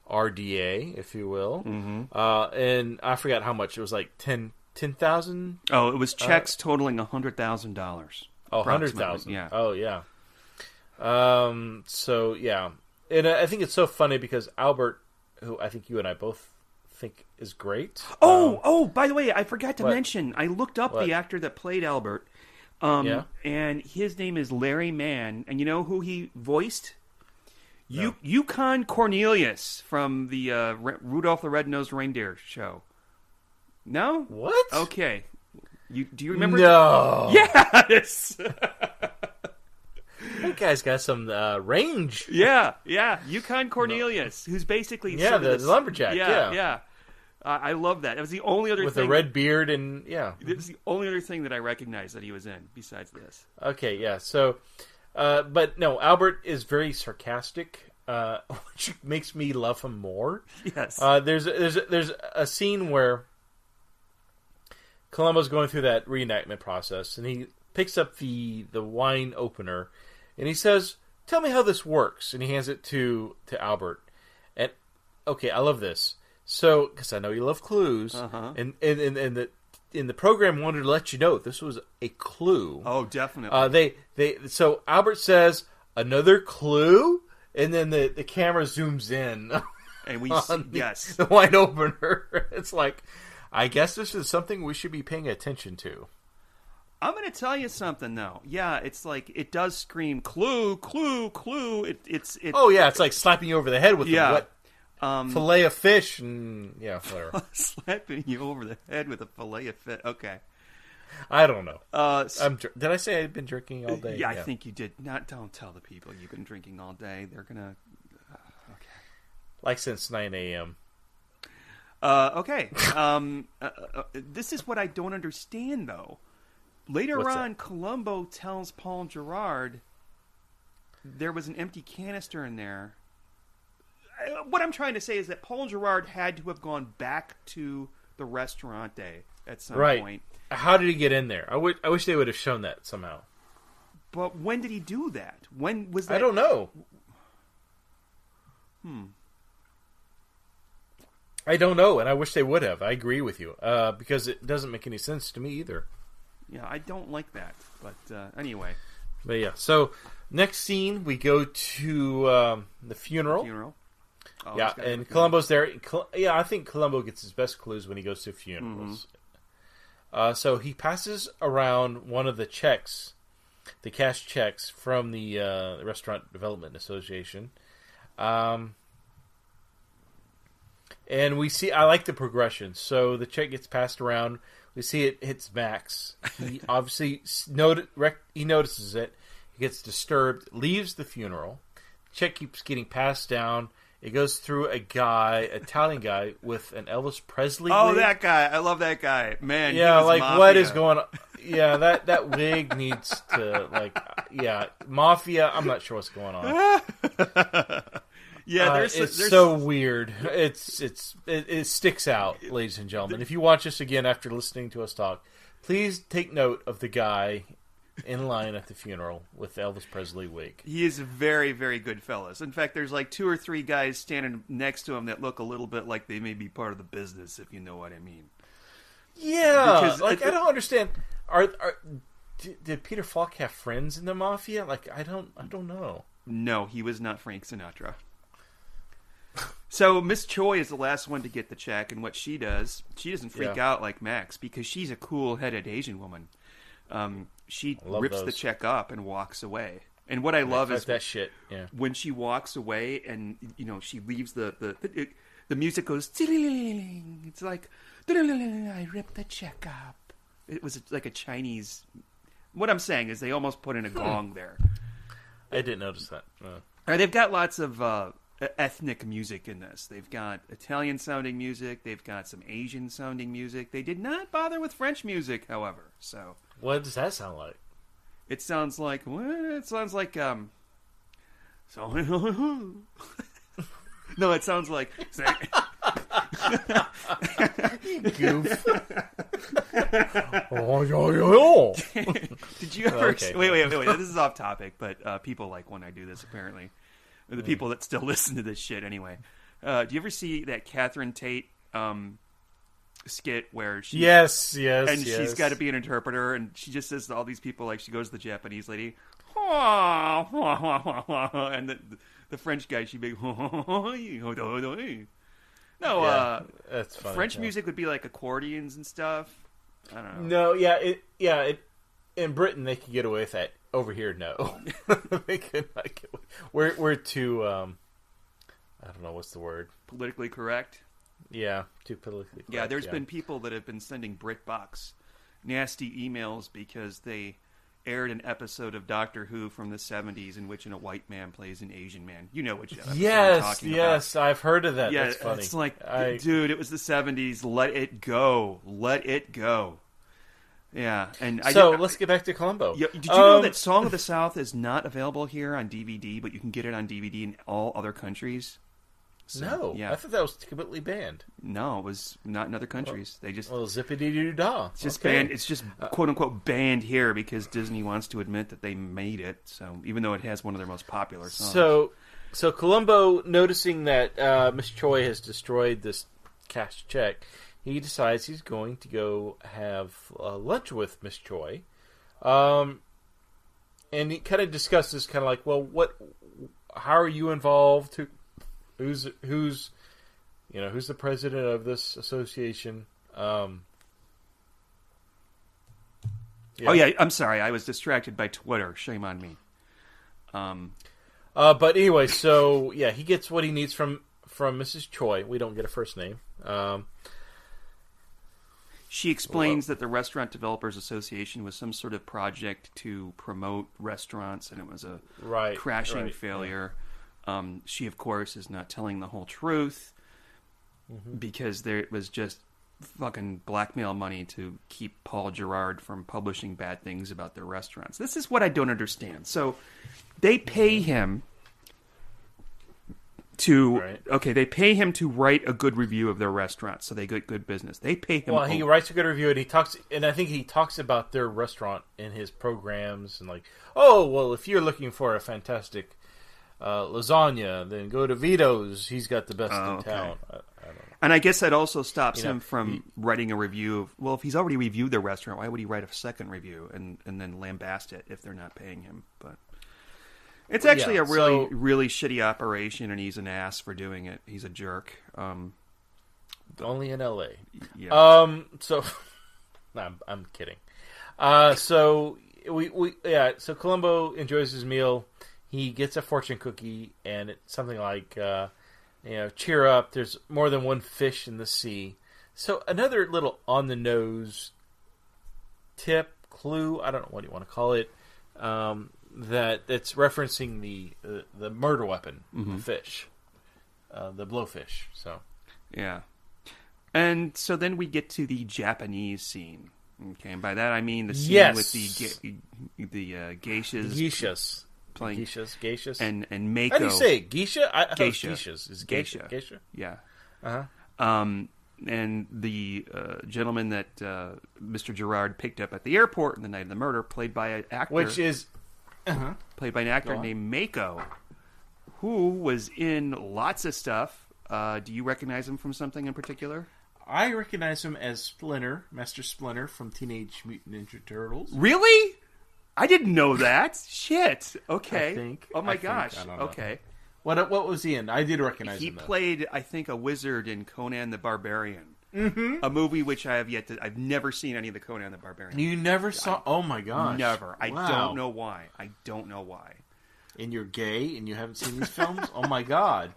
RDA, if you will. And I forgot how much. It was like 10,000? Oh, it was checks totaling $100,000. Oh, 100,000. Yeah. Oh, yeah. So, yeah. And I think it's so funny because Albert, who I think you and I both think is great. By the way, I forgot to What? mention, I looked up What? the actor that played Albert. And his name is Larry Mann. And you know who he voiced? No. Yukon Cornelius from the Rudolph the Red-Nosed Reindeer show. No? What? Okay. Do you remember? No. Yes! That guy's got some range. Yeah. Yukon Cornelius, who's basically... Yeah, sort of the this- lumberjack, Yeah. I love that. It was the only other With thing... a red beard and, yeah. It was the only other thing that I recognized that he was in, besides this. Okay, yeah. So, but no, Albert is very sarcastic, which makes me love him more. Yes. There's a scene where Columbo's going through that reenactment process, and he picks up the wine opener, and he says, "Tell me how this works." And he hands it to Albert. And okay, I love this. So, because I know you love clues, and the program wanted to let you know this was a clue. Oh, definitely. So Albert says, "Another clue," and then the camera zooms in And we on yes. the wine opener. It's like, I guess this is something we should be paying attention to. I'm going to tell you something, though. Yeah, it's like, it does scream, clue, clue, clue. It's Oh yeah, it's like slapping you over the head with Yeah. a wet fillet of fish, and yeah, whatever. slapping you over the head with a fillet of fish. Okay. I don't know. Did I say I've been drinking all day? Yeah, I think you did. Don't tell the people you've been drinking all day. They're going to... Okay. Like since 9 a.m. Okay. This is what I don't understand, though. Later What's on, that? Columbo tells Paul Gerard there was an empty canister in there. What I'm trying to say is that Paul Gerard had to have gone back to the restaurante at some point. How did he get in there? I wish they would have shown that somehow. But when did he do that? When was that? I don't know. I don't know, and I wish they would have. I agree with you, because it doesn't make any sense to me either. Yeah, I don't like that. But anyway. But yeah, so next scene, we go to the funeral. Oh, Yeah, and Columbo's there. I think Columbo gets his best clues when he goes to funerals. So he passes around one of the checks, the cash checks from the Restaurant Development Association. And we see, I like the progression. So the check gets passed around. We see it hits Max. He obviously he notices it. He gets disturbed, leaves the funeral. Check keeps getting passed down. It goes through a guy, Italian guy, with an Elvis Presley wig. Oh, that guy. I love that guy. Man, Yeah, he was like, mafia. what is going on? Yeah, that wig needs to, like, yeah, mafia. I'm not sure what's going on. Yeah, It's so weird. It sticks out, ladies and gentlemen. If you watch this again after listening to us talk, please take note of the guy in line at the funeral with the Elvis Presley wig. He is a very, very good fellas. In fact, there's like 2 or 3 guys standing next to him that look a little bit like they may be part of the business, if you know what I mean. Yeah, Because like I don't understand. Did Peter Falk have friends in the mafia? Like I don't know. No, he was not Frank Sinatra. So Miss Choi is the last one to get the check, and what she does, she doesn't freak out like Max because she's a cool-headed Asian woman. She rips the check up and walks away. And what I love is that shit. Yeah. when she walks away and she leaves the music goes. It's like I ripped the check up. It was like a Chinese What I'm saying is they almost put in a gong there. I didn't notice that. They've got lots of ethnic music in this. They've got Italian-sounding music. They've got some Asian-sounding music. They did not bother with French music, however. So what does that sound like? it sounds like no, it sounds like Goof. Did you ever? Okay. Wait. This is off topic, but people like when I do this. Apparently, or the people that still listen to this shit anyway. Do you ever see that Catherine Tate skit where she? Yes. And she's got to be an interpreter, and she just says to all these people, like she goes to the Japanese lady, and the French guy, she big. No, that's funny. French yeah. music would be like accordions and stuff. I don't know. No, in Britain they could get away with that. Over here, no. They could not get away. We're too, I don't know, what's the word? Politically correct? Yeah, too politically correct. Yeah, there's been people that have been sending BritBox nasty emails because they aired an episode of Doctor Who from the 70s in which a white man plays an Asian man. You know which episode I'm talking about. Yes, I've heard of that. Yeah, that's funny. it's like, dude, it was the 70s. Let it go. Let it go. Yeah, and let's get back to Columbo. Did you know that Song of the South is not available here on DVD, but you can get it on DVD in all other countries? So, No, yeah. I thought that was completely banned. No, it was not in other countries. They just zippity-doo-dah. it's just banned. It's just quote unquote banned here because Disney wants to admit that they made it. So even though it has one of their most popular songs. So Columbo, noticing that Miss Choi has destroyed this cash check, he decides he's going to go have lunch with Miss Choi, and he kind of discusses kind of like, well, how are you involved? Who's the president of this association? Yeah. Oh yeah, I'm sorry, I was distracted by Twitter. Shame on me. But anyway, so yeah, he gets what he needs from Mrs. Choi. We don't get a first name. She explains that the Restaurant Developers Association was some sort of project to promote restaurants, and it was a crashing failure. Yeah. She, of course, is not telling the whole truth because there was just fucking blackmail money to keep Paul Gerard from publishing bad things about their restaurants. This is what I don't understand. So they pay him to they pay him to write a good review of their restaurant, so they get good business. They pay him. Well, he writes a good review, and I think he talks about their restaurant in his programs, and like, oh well, if you're looking for a fantastic lasagna, then go to Vito's. He's got the best in town. I don't know. And I guess that also stops him from writing a review of, well, if he's already reviewed their restaurant, why would he write a second review and then lambast it if they're not paying him? But it's actually a really shitty operation, and he's an ass for doing it. He's a jerk. Only in LA. Yeah. So no, I'm kidding. So so Columbo enjoys his meal. He gets a fortune cookie, and it's something like, cheer up, there's more than one fish in the sea. So another little on-the-nose tip, clue, I don't know what you want to call it, that's referencing the murder weapon, the fish, the blowfish. So yeah. And so then we get to the Japanese scene. Okay, and by that I mean the scene with the geishas. Playing geishas, and Mako. How do you say it? Geisha? Geisha. Geishas. Is geisha? Geisha? Yeah. Uh-huh. And the gentleman that Mr. Gerard picked up at the airport on the night of the murder, played by an actor, named Mako, who was in lots of stuff. Do you recognize him from something in particular? I recognize him as Splinter, Master Splinter from Teenage Mutant Ninja Turtles. Really? I didn't know that. Shit. Okay. I think. Oh my gosh. I don't know. Okay. What was he in? I did recognize him. He played, I think, a wizard in Conan the Barbarian. Mm-hmm. A movie which I have yet to... I've never seen any of the Conan the Barbarian. You never saw... Oh my gosh. Never. I Wow. don't know why. And you're gay and you haven't seen these films? Oh my god.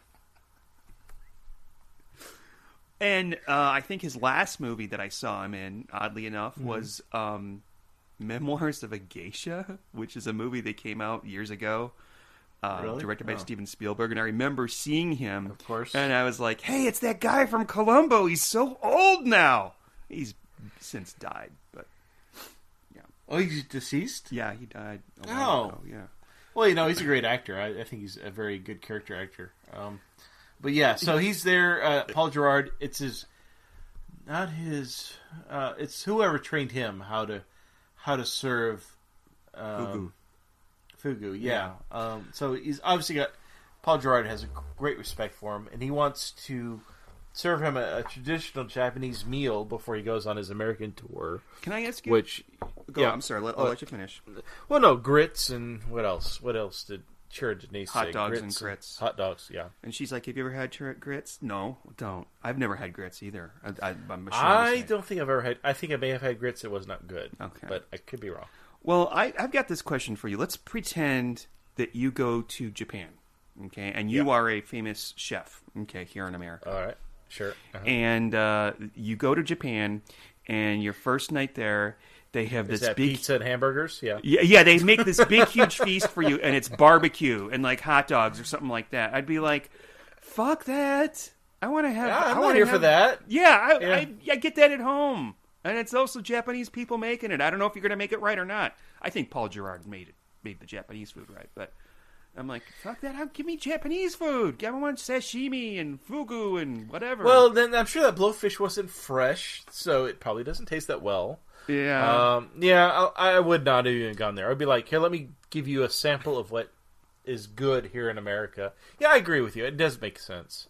And I think his last movie that I saw him in, oddly enough, was Memoirs of a Geisha, which is a movie that came out years ago, Really? directed by Steven Spielberg. And I remember seeing him, Of course. and I was like, "Hey, it's that guy from Columbo. He's so old now. He's since died, but Oh, he's deceased? yeah, he died a Oh. while ago. Yeah, Well, he's a great actor. I think he's a very good character actor. But yeah, so he's there. Paul Gerard. It's it's whoever trained him how to serve Fugu. Yeah. So he's obviously got Paul Gerard has a great respect for him, and he wants to serve him a traditional Japanese meal before he goes on his American tour. can I ask you? Which, Go. yeah. I'm sorry. I'll let you finish. Well, no, grits and what else? What else did Shara Denise say? Hot dogs and grits. Hot dogs, yeah. And she's like, "Have you ever had grits?" No, don't. I've never had grits either. I'm ashamed I to say. don't think I've ever had. I think I may have had grits. It was not good. Okay. But I could be wrong. Well, I've got this question for you. Let's pretend that you go to Japan, okay, and you are a famous chef, okay, here in America. All right. Sure. Uh-huh. And you go to Japan, and your first night there, they have Is this that big pizza and hamburgers? Yeah. yeah, they make this big huge feast for you, and it's barbecue and like hot dogs or something like that. I'd be like, "Fuck that! I want to have. I'm I not wanna here have, for that. Yeah, I get that at home, and it's also Japanese people making it. I don't know if you're going to make it right or not. I think Paul Gerard made the Japanese food right, but I'm like, fuck that! Give me Japanese food. I want sashimi and fugu and whatever. Well, then I'm sure that blowfish wasn't fresh, so it probably doesn't taste that well. yeah, I would not have even gone there. I'd be like, here, let me give you a sample of what is good here in America. Yeah, I agree with you. It does make sense.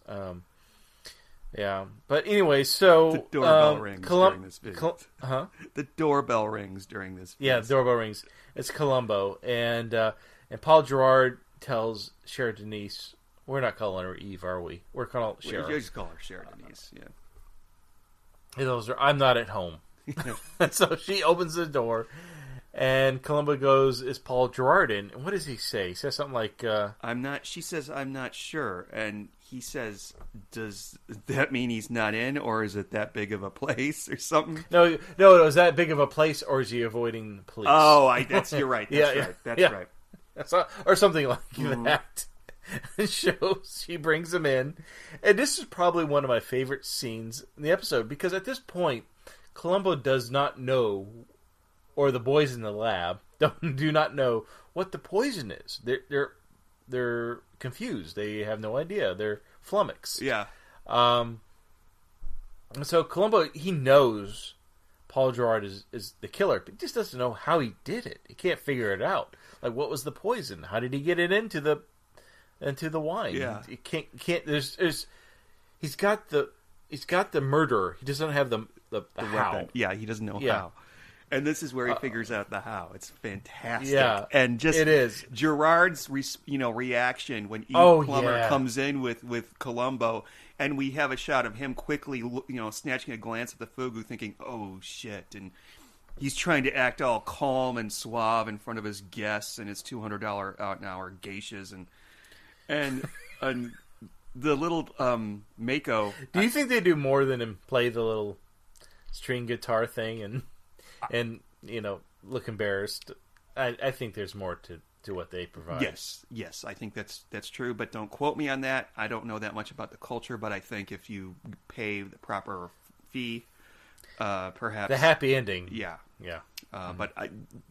Yeah, but anyway, so the doorbell rings during this visit. Huh? The doorbell rings during this. Yeah, the doorbell rings. It's Columbo, and Paul Gerard tells Shara Denise, "We're not calling her Eve, are we? We're calling her Shara." You just call her Shara Denise. Yeah. He tells her, "I'm not at home." So she opens the door, and Columbo goes, "Is Paul Gerard in?" And what does he say? He says something like, I'm not. She says, "I'm not sure," and he says, "Does that mean he's not in, or is it that big of a place, or something?" No, is that big of a place, or is he avoiding the police? Oh, you're right. That's Yeah, right. That's yeah. right. Or something like that. It shows she brings him in. And this is probably one of my favorite scenes in the episode, because at this point, Columbo does not know, or the boys in the lab do not know what the poison is. They're confused. They have no idea. They're flummoxed. Yeah. And so Columbo, he knows Paul Gerard is the killer, but he just doesn't know how he did it. He can't figure it out. Like, what was the poison? How did he get it into the wine? Yeah. He can't. He's got the murderer. He doesn't have the how. Weapon. Yeah, he doesn't know Yeah. how. And this is where he figures out the how. It's fantastic. Yeah, and just it is. Gerard's reaction when Eve Plummer yeah. comes in with Columbo, and we have a shot of him quickly, snatching a glance at the fugu, thinking, "Oh shit!" And he's trying to act all calm and suave in front of his guests and his $200 out an hour geishas, and the little Mako. Do you think they do more than him play the little string guitar thing and look embarrassed? I think there's more to what they provide. Yes, I think that's true, but don't quote me on that. I don't know that much about the culture, but I think if you pay the proper fee, perhaps the happy ending. Yeah. Mm-hmm. But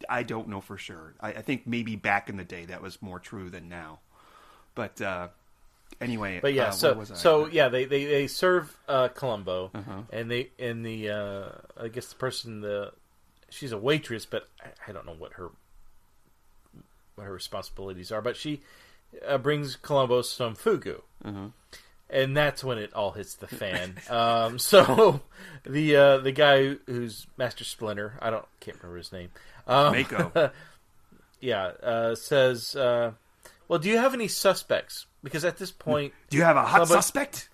I don't know for sure. I think maybe back in the day that was more true than now. But anyway. But yeah, they serve Columbo, Uh-huh. and I guess the person she's a waitress, but I don't know what her responsibilities are. But she brings Columbo some fugu. Uh-huh. And that's when it all hits the fan. So the guy who's Master Splinter, can't remember his name. Mako. Says, "Well, do you have any suspects? Because at this point, Do you have a hot suspect?"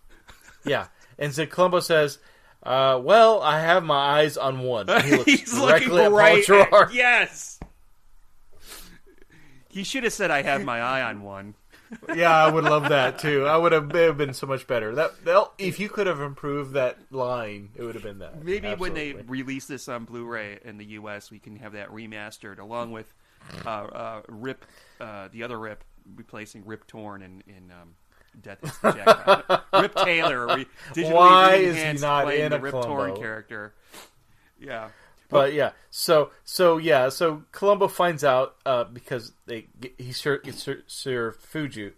Yeah, and so Columbo says, "Well, I have my eyes on one." And he looks He's directly looking at right Paul Gerard. Yes. He should have said, "I have my eye on one." Yeah, I would love that too. It would have been so much better. If you could have improved that line, it would have been that. Maybe Absolutely. when they release this on Blu-ray in the U.S., we can have that remastered along with Rip, the other Rip, replacing Rip Torn in Death is the Jackpot. Rip Taylor, digitally Why is he enhanced not playing in the a Rip Columbo? Torn character. Yeah. But yeah, so Columbo finds out because he served Fugu.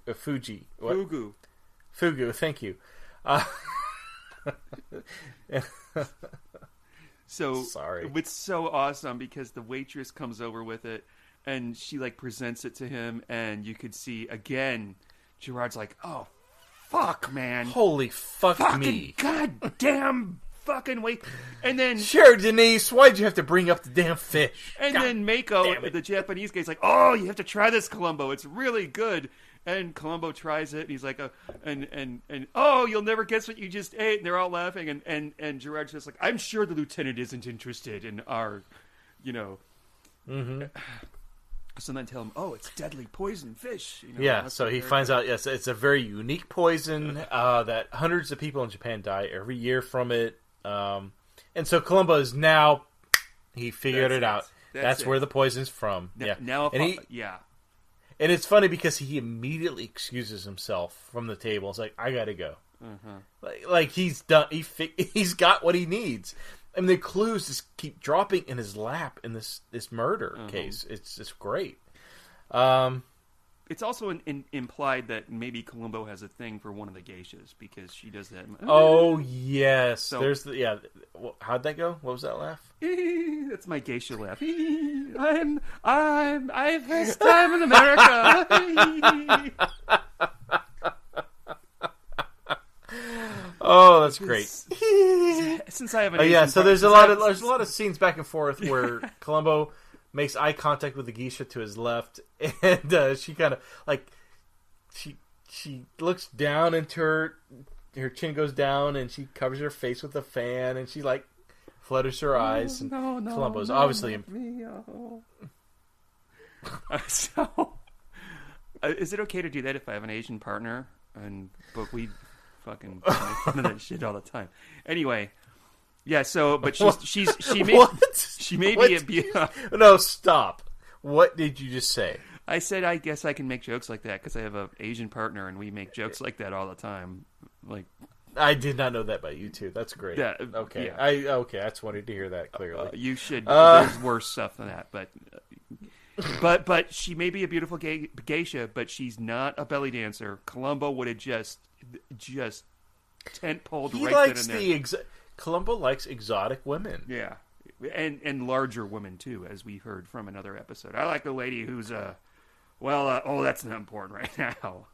What? Fugu. Thank you. So sorry. It's so awesome because the waitress comes over with it and she like presents it to him, and you could see again Gerard's like, "Oh fuck, man! Holy fuck fucking me! Goddamn fucking wait!" And then Sure, Denise, why'd you have to bring up the damn fish? And God then damn Mako, it. the Japanese guy's like, "Oh, you have to try this, Columbo. It's really good." And Columbo tries it, and he's like, and oh, you'll never guess what you just ate. And they're all laughing, and Gerard's just like, "I'm sure the lieutenant isn't interested in our, you know." Mm-hmm. So then tell him, "Oh, it's deadly poison fish." You know, Yeah, so he finds out, yes, it's a very unique poison that hundreds of people in Japan die every year from it. And so Columbo is now, he figured it out. That's where the poison's from. Now, yeah. And it's funny because he immediately excuses himself from the table. It's like, I gotta go. Like he's done. He's got what he needs. I mean, the clues just keep dropping in his lap in this murder case. It's great. It's also implied that maybe Columbo has a thing for one of the geishas because she does that. Oh yes, So- there's the How'd that go? What was that laugh? That's my geisha laugh. I first time in America. Oh, that's great. Since I have an Yeah, Asian so part- there's a lot of scenes back and forth where Columbo makes eye contact with the geisha to his left, and she kind of like she looks down into her chin goes down, and she covers her face with a fan, and she like flutters her eyes. And Columbo's obviously. So, is it okay to do that if I have an Asian partner? But we fucking make fun of that shit all the time. Anyway, yeah. So, but she may be a. No, stop. What did you just say? I said I guess I can make jokes like that because I have an Asian partner and we make jokes like that all the time. Like, I did not know that about you two. That's great. Yeah, okay. yeah. I just wanted to hear that clearly. you should. There's worse stuff than that, but she may be a beautiful geisha, but she's not a belly dancer. Columbo would have just tent poled right then and there. Columbo likes exotic women. Yeah, and larger women too, as we heard from another episode. I like a lady who's that's not important right now.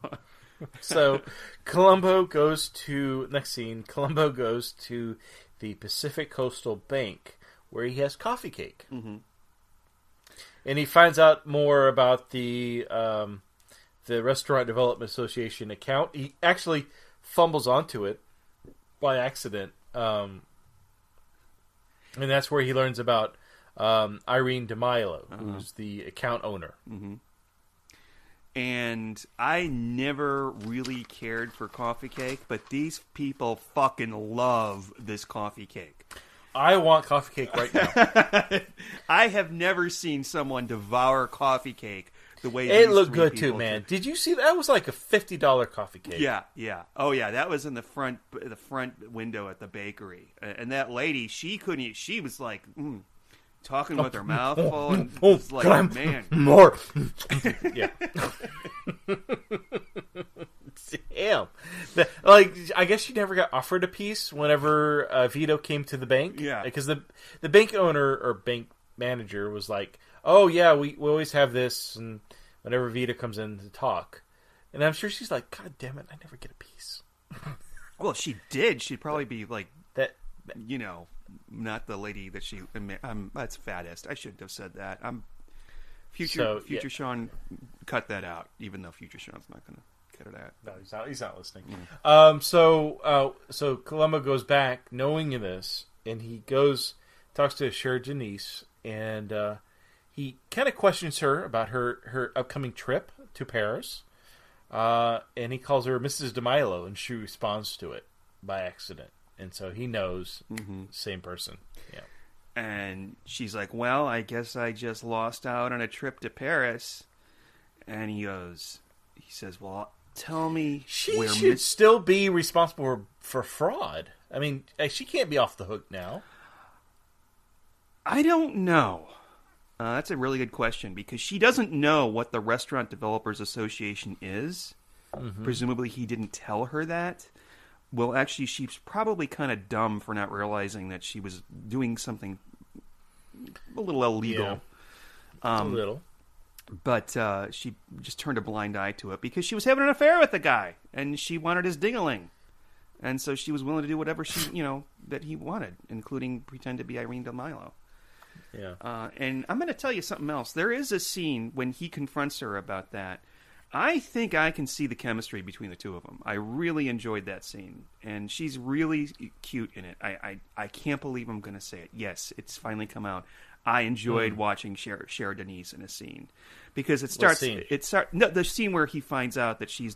So Columbo goes to Columbo goes to the Pacific Coastal Bank where he has coffee cake. Mm-hmm. And he finds out more about the Restaurant Development Association account. He actually fumbles onto it by accident. And that's where he learns about Irene DeMilo, who's the account owner. Mm-hmm. And I never really cared for coffee cake, but these people fucking love this coffee cake. I want coffee cake right now. I have never seen someone devour coffee cake the way It these looked three good too, people man. did. Did you see that? That was like a $50 coffee cake. Yeah. Oh yeah, that was in the front window at the bakery. And that lady, she couldn't eat. She was like talking with her mouth full, and it's like, man, more. Yeah. Damn. I guess she never got offered a piece whenever Vito came to the bank. Yeah. Because the bank owner or bank manager was like, oh yeah, we always have this, and whenever Vito comes in to talk. And I'm sure she's like, God damn it, I never get a piece. Well, she did. She'd probably be like that. You know, not the lady that she. That's fattest. I shouldn't have said that. Future Sean, cut that out. Even though Future Sean's not going to cut it out. No, he's not listening. So Columbo goes back knowing this, and he talks to Cher Janice, and he kind of questions her about her upcoming trip to Paris. and he calls her Mrs. DeMilo, and she responds to it by accident. And so he knows, same person. Yeah. And she's like, well, I guess I just lost out on a trip to Paris. And he says, well, tell me She where should still be responsible for fraud. I mean, she can't be off the hook now. I don't know. That's a really good question, because she doesn't know what the Restaurant Developers Association is. Presumably he didn't tell her that. Well, actually, she's probably kind of dumb for not realizing that she was doing something a little illegal. Yeah. A little. But she just turned a blind eye to it because she was having an affair with the guy, and she wanted his ding-a-ling. And so she was willing to do whatever that he wanted, including pretend to be Irene DeMilo. Yeah. And I'm going to tell you something else. There is a scene when he confronts her about that. I think I can see the chemistry between the two of them. I really enjoyed that scene, and she's really cute in it. I can't believe I'm going to say it. Yes, it's finally come out. I enjoyed watching Cher Denise in a scene because it starts. The scene where he finds out that she's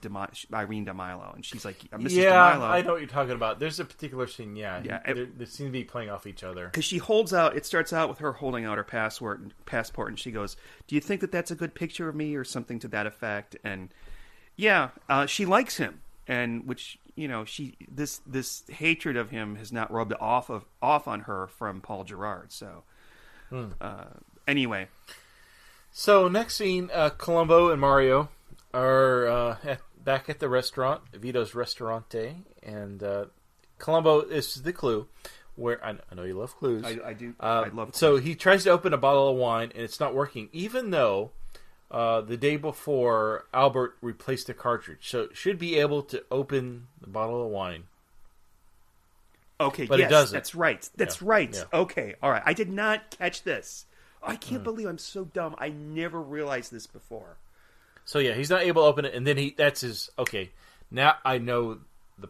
Irene DeMilo, and she's like, "Mrs. DeMilo." I know what you're talking about. There's a particular scene. Yeah. They seem to be playing off each other because she holds out. It starts out with her holding out her passport, and she goes, "Do you think that that's a good picture of me, or something to that effect?" And she likes him, and which this hatred of him has not rubbed off on her from Paul Gerard. So. Anyway, so next scene, Columbo and Mario are back at the restaurant, Vito's Ristorante, and Columbo is the clue. Where I know you love clues. I do. I love. So he tries to open a bottle of wine, and it's not working, even though the day before Albert replaced the cartridge. So should be able to open the bottle of wine. Okay, but yes, it doesn't. That's right. That's right. Yeah. Okay, all right. I did not catch this. I can't believe I'm so dumb. I never realized this before. So yeah, he's not able to open it, and then that's his. Okay, now I know the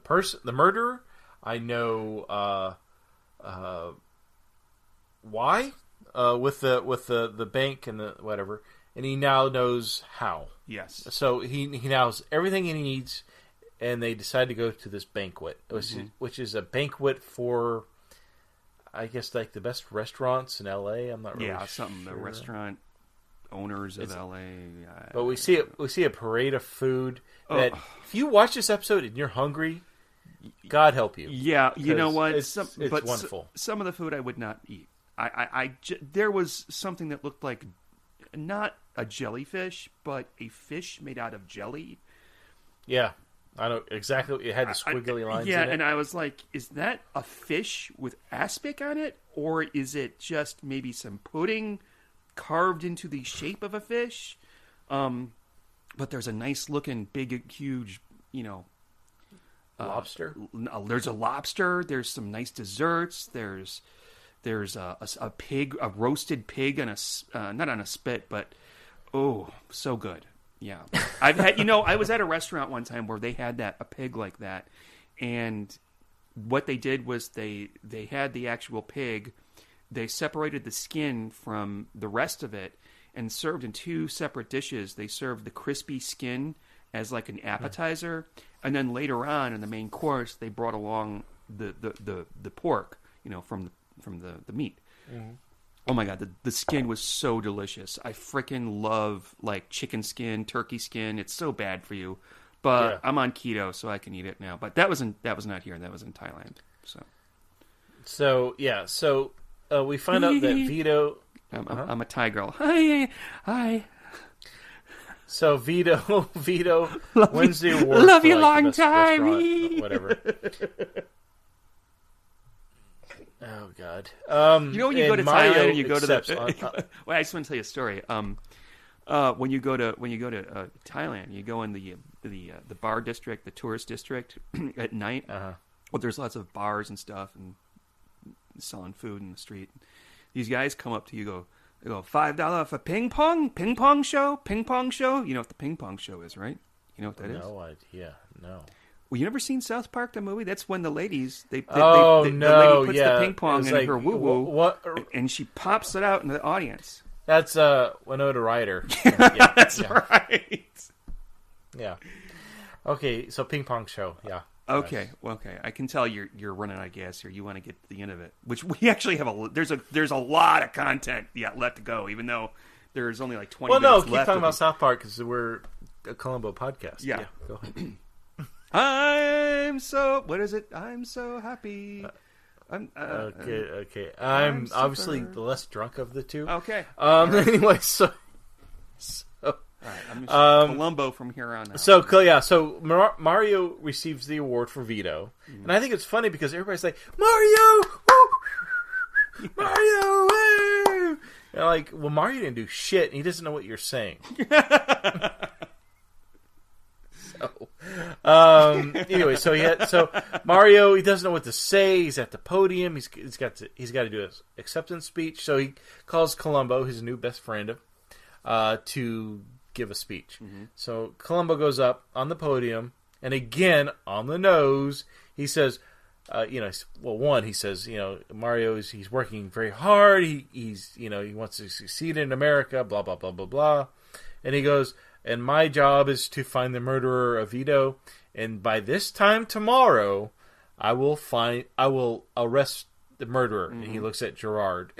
murderer. I know why with the bank and the whatever, and he now knows how. Yes. So he now has everything he needs. And they decide to go to this banquet, which is a banquet for, I guess, like the best restaurants in L.A. I'm not really sure. Something the restaurant owners of L.A. But we see a parade of food that if you watch this episode and you're hungry, God help you. Yeah, you know what? It's wonderful. Some of the food I would not eat. There was something that looked like not a jellyfish, but a fish made out of jelly. Yeah. I know exactly. It had the squiggly lines. Yeah, in it. And I was like, "Is that a fish with aspic on it, or is it just maybe some pudding carved into the shape of a fish?" But there's a nice looking, big, huge, lobster. There's a lobster. There's some nice desserts. There's a pig, a roasted pig on not on a spit, but so good. Yeah, I've had. I was at a restaurant one time where they had a pig like that, and what they did was they had the actual pig, they separated the skin from the rest of it, and served in two separate dishes. They served the crispy skin as like an appetizer, and then later on in the main course they brought along the pork, from the meat. Mm-hmm. Oh my God, the skin was so delicious. I freaking love like chicken skin, turkey skin. It's so bad for you, but I'm on keto, so I can eat it now. But that was not here. That was in Thailand. So we find out that Vito. I'm a Thai girl. Hi. So Vito wins the award. Love for, you like, long the best time. Whatever. Oh God! When you go to Thailand, you go to the. Well, I just want to tell you a story. When you go to Thailand, you go in the bar district, the tourist district at night. Well, there's lots of bars and stuff and selling food in the street. These guys come up to you, they go $5 for ping pong show. You know what the ping pong show is, right? You know what that is? No idea. No. Well, you never seen South Park, the movie? That's when the ladies, the lady puts the ping pong in her woo-woo, and she pops it out in the audience. That's Winona Ryder. That's right. Yeah. Okay, so ping pong show, yeah. Okay, well, okay. I can tell you're running out of gas here. You want to get to the end of it, which we actually have there's a lot of content left to go, even though there's only like 20 minutes left. Well, no, keep talking about South Park because we're a Columbo podcast. Yeah. Go ahead. I'm so happy. Okay. I'm obviously the less drunk of the two. Okay. Anyway, so all right, I'm just Columbo from here on out. So Mario receives the award for veto, and I think it's funny because everybody's like, Mario, woo! Mario, woo! And I'm like, well, Mario didn't do shit, and he doesn't know what you're saying. Anyway, so Mario, he doesn't know what to say. He's at the podium. He's got to do his acceptance speech. So he calls Columbo, his new best friend, to give a speech. Mm-hmm. So Columbo goes up on the podium, and again on the nose, he says, he says, Mario he's working very hard. He wants to succeed in America. Blah blah blah blah blah, and he goes, and my job is to find the murderer of Vito, and by this time tomorrow, I will arrest the murderer. Mm-hmm. And he looks at Gerard.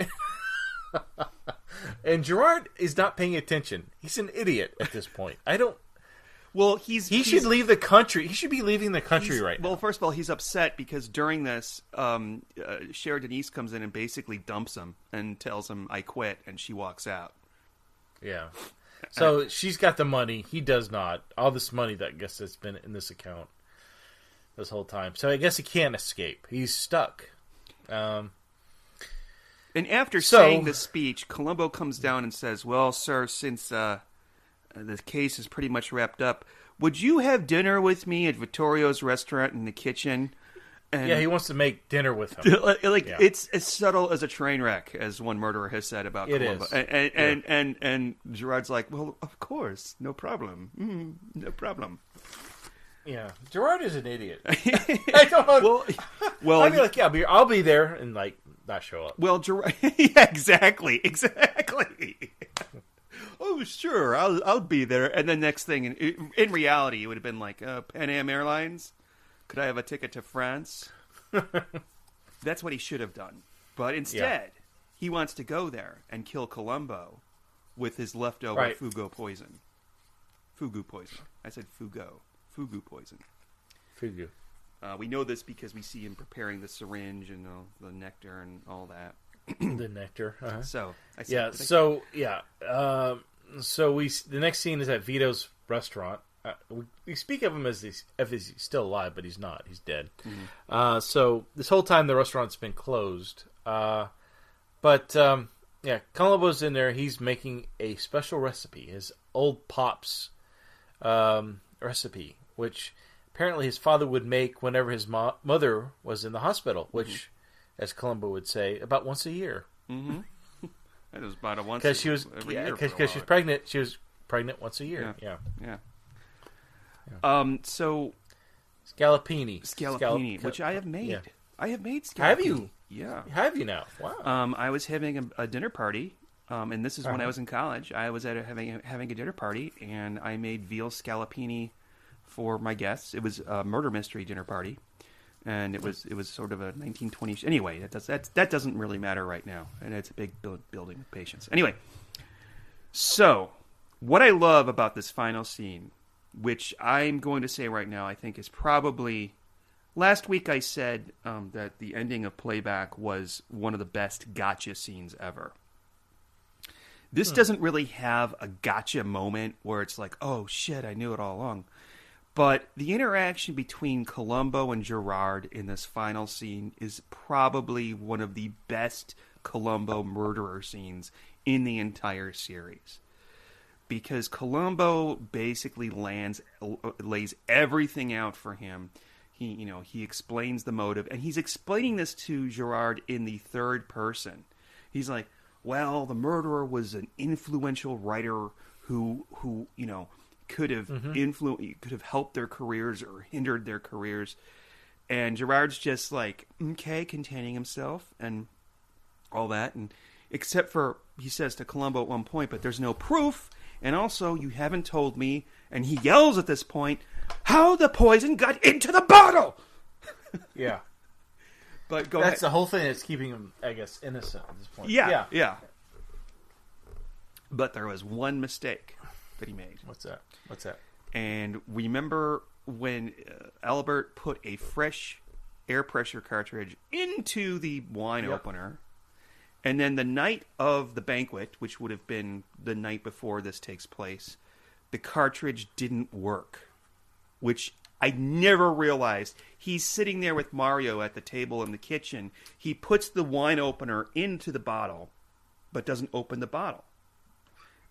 And Gerard is not paying attention. He's an idiot at this point. Well, he should leave the country. He should be leaving the country right now. Well, first of all, he's upset because during this, Cher Denise comes in and basically dumps him and tells him, I quit, and she walks out. Yeah. So she's got the money. He does not. All this money that I guess has been in this account this whole time. So I guess he can't escape. He's stuck. And after saying the speech, Columbo comes down and says, well, sir, since the case is pretty much wrapped up, would you have dinner with me at Vittorio's restaurant in the kitchen? And he wants to make dinner with him. It's as subtle as a train wreck, as one murderer has said about Columbo. And Gerard's like, well, of course, no problem. No problem. Yeah, Gerard is an idiot. I don't know. Well, I'd be like, yeah, I'll be there, and not show up. Well, Gerard, yeah, exactly. Oh, sure, I'll be there. And then next thing, in reality, it would have been like, Pan Am Airlines. Could I have a ticket to France? That's what he should have done. But instead, he wants to go there and kill Columbo with his leftover Fugu poison. Fugu poison. I said Fugu. Fugu poison. Fugu. We know this because we see him preparing the syringe and the nectar and all that. The nectar. Uh-huh. So the next scene is at Vito's restaurant. We speak of him as if he's still alive, but he's not. He's dead. Mm-hmm. So this whole time the restaurant's been closed. Columbo's in there. He's making a special recipe, his old pop's recipe, which apparently his father would make whenever his mother was in the hospital, which, as Columbo would say, about once a year. Mm-hmm. That was about once because she was because she's pregnant. She was pregnant once a year. Yeah. So scallopini, which I have made. Yeah. I have made scallopini. Have you? Yeah. Have you now? Wow. I was having a dinner party, and this is when I was in college. I was having a dinner party, and I made veal scallopini for my guests. It was a murder mystery dinner party, and it was sort of a 1920s. Anyway, that doesn't really matter right now, and it's a big building of patience. Anyway, so what I love about this final scene, which I'm going to say right now, I think is probably. Last week I said that the ending of Playback was one of the best gotcha scenes ever. This doesn't really have a gotcha moment where it's like, oh shit, I knew it all along. But the interaction between Columbo and Gerard in this final scene is probably one of the best Columbo murderer scenes in the entire series. Because Columbo basically lays everything out for him. He explains the motive, and he's explaining this to Gerard in the third person. He's like, well, the murderer was an influential writer who could have could have helped their careers or hindered their careers. And Gerard's just like, okay, containing himself and all that, and except for, he says to Columbo at one point, but there's no proof, and also you haven't told me, and he yells at this point, how the poison got into the bottle. Yeah. But go That's ahead. the whole thing that's keeping him, I guess, innocent at this point. Yeah. But there was one mistake that he made. What's that? And remember when Albert put a fresh air pressure cartridge into the wine opener, and then the night of the banquet, which would have been the night before this takes place, the cartridge didn't work, which I never realized. He's sitting there with Mario at the table in the kitchen. He puts the wine opener into the bottle, but doesn't open the bottle.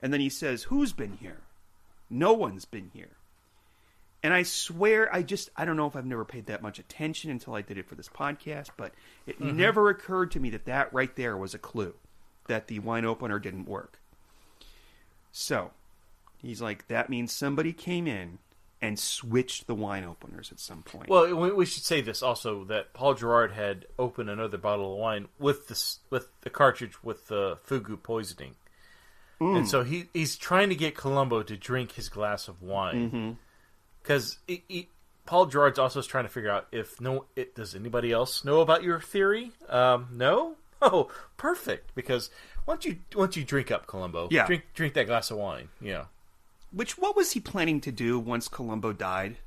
And then he says, "Who's been here?" No one's been here. And I swear, I don't know if I've never paid that much attention until I did it for this podcast, but it never occurred to me that right there was a clue that the wine opener didn't work. So, he's like, that means somebody came in and switched the wine openers at some point. Well, we should say this also, that Paul Gerard had opened another bottle of wine with the cartridge with the Fugu poisoning. And so he's trying to get Columbo to drink his glass of wine. Because Paul Gerard's also trying to figure out does anybody else know about your theory? No? Oh, perfect. Because once you drink up Columbo, drink that glass of wine. Yeah. What was he planning to do once Columbo died?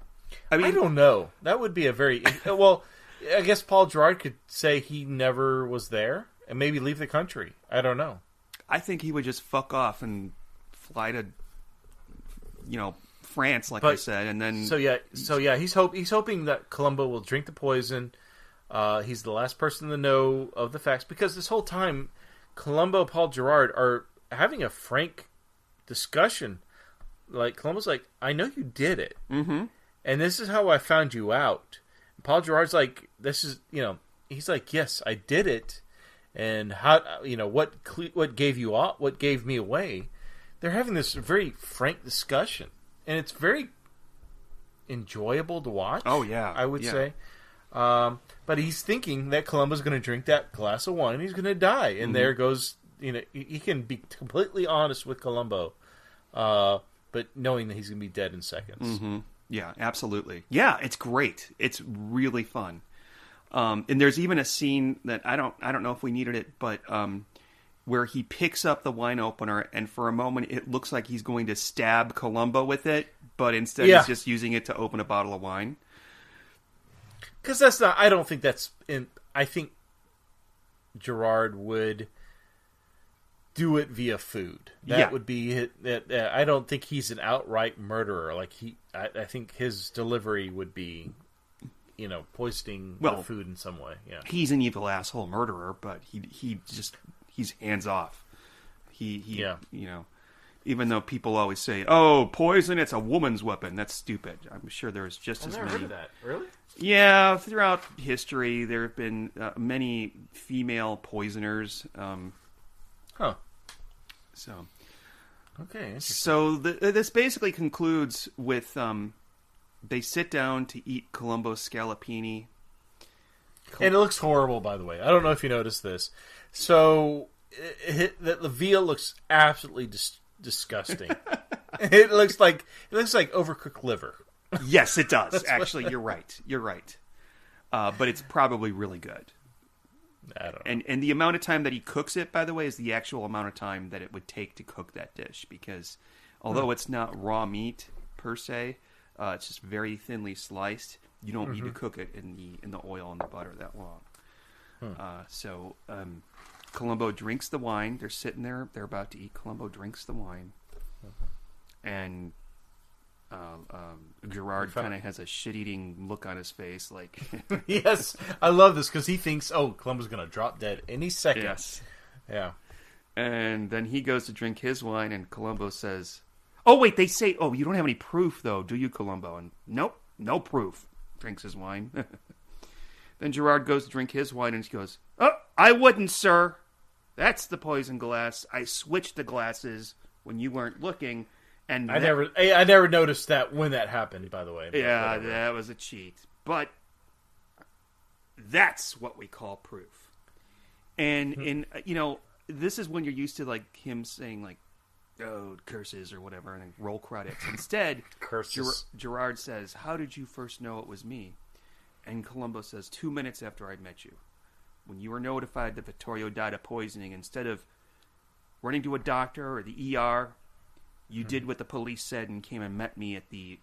I mean, I don't know. That would be a very well. I guess Paul Gerard could say he never was there and maybe leave the country. I don't know. I think he would just fuck off and fly to, France, like I said, and then. So yeah, he's hoping that Columbo will drink the poison. He's the last person to know of the facts, because this whole time, Columbo and Paul Gerard are having a frank discussion. Like, Columbo's like, "I know you did it, and this is how I found you out." And Paul Gerard's like, "This is he's like, yes, I did it." And how what gave you what gave me away? They're having this very frank discussion, and it's very enjoyable to watch. Oh yeah, I would say. But he's thinking that Columbo's going to drink that glass of wine, and he's going to die. And there goes, he can be completely honest with Columbo, but knowing that he's going to be dead in seconds. Yeah, absolutely. Yeah, it's great. It's really fun. And there's even a scene that I don't know if we needed it, but where he picks up the wine opener, and for a moment it looks like he's going to stab Columbo with it, but instead he's just using it to open a bottle of wine. Because that's not. I don't think that's in. I think Gerard would do it via food. That would be that. I don't think he's an outright murderer. Like I think his delivery would be, poisoning the food in some way. Yeah, he's an evil asshole murderer, but he's hands off. Even though people always say, "Oh, poison, it's a woman's weapon," that's stupid. I'm sure there's just as many. I've never heard of that. Really? Yeah, throughout history, there have been many female poisoners. So, okay. Interesting. So this basically concludes with they sit down to eat Columbo's scallopini. And it looks horrible, by the way. I don't know if you noticed this. So the veal looks absolutely disgusting. It looks like overcooked liver. Yes, it does. Actually, you're right. But it's probably really good. I don't know. And the amount of time that he cooks it, by the way, is the actual amount of time that it would take to cook that dish. Because although it's not raw meat per se, it's just very thinly sliced. You don't need to cook it in the oil and the butter that long. So Columbo drinks the wine. They're sitting there. They're about to eat. Columbo drinks the wine, and Gerard kind of has a shit-eating look on his face, like. Yes, I love this because he thinks, Columbo's going to drop dead any second. Yes. Yeah. And then he goes to drink his wine, and Columbo says, "Oh wait, they say, you don't have any proof though, do you, Columbo?" And nope, no proof. Drinks his wine. Then Gerard goes to drink his wine, and he goes, "Oh, I wouldn't, sir. That's the poison glass. I switched the glasses when you weren't looking." And I never noticed that when that happened, by the way. Yeah, that was a cheat. But that's what we call proof. And this is when you're used to like him saying like, curses or whatever, and then roll credits. Instead, Curses. Gerard says, "How did you first know it was me?" And Columbo says, 2 minutes after I'd met you. When you were notified that Vittorio died of poisoning, instead of running to a doctor or the ER, you did what the police said and came and met me at the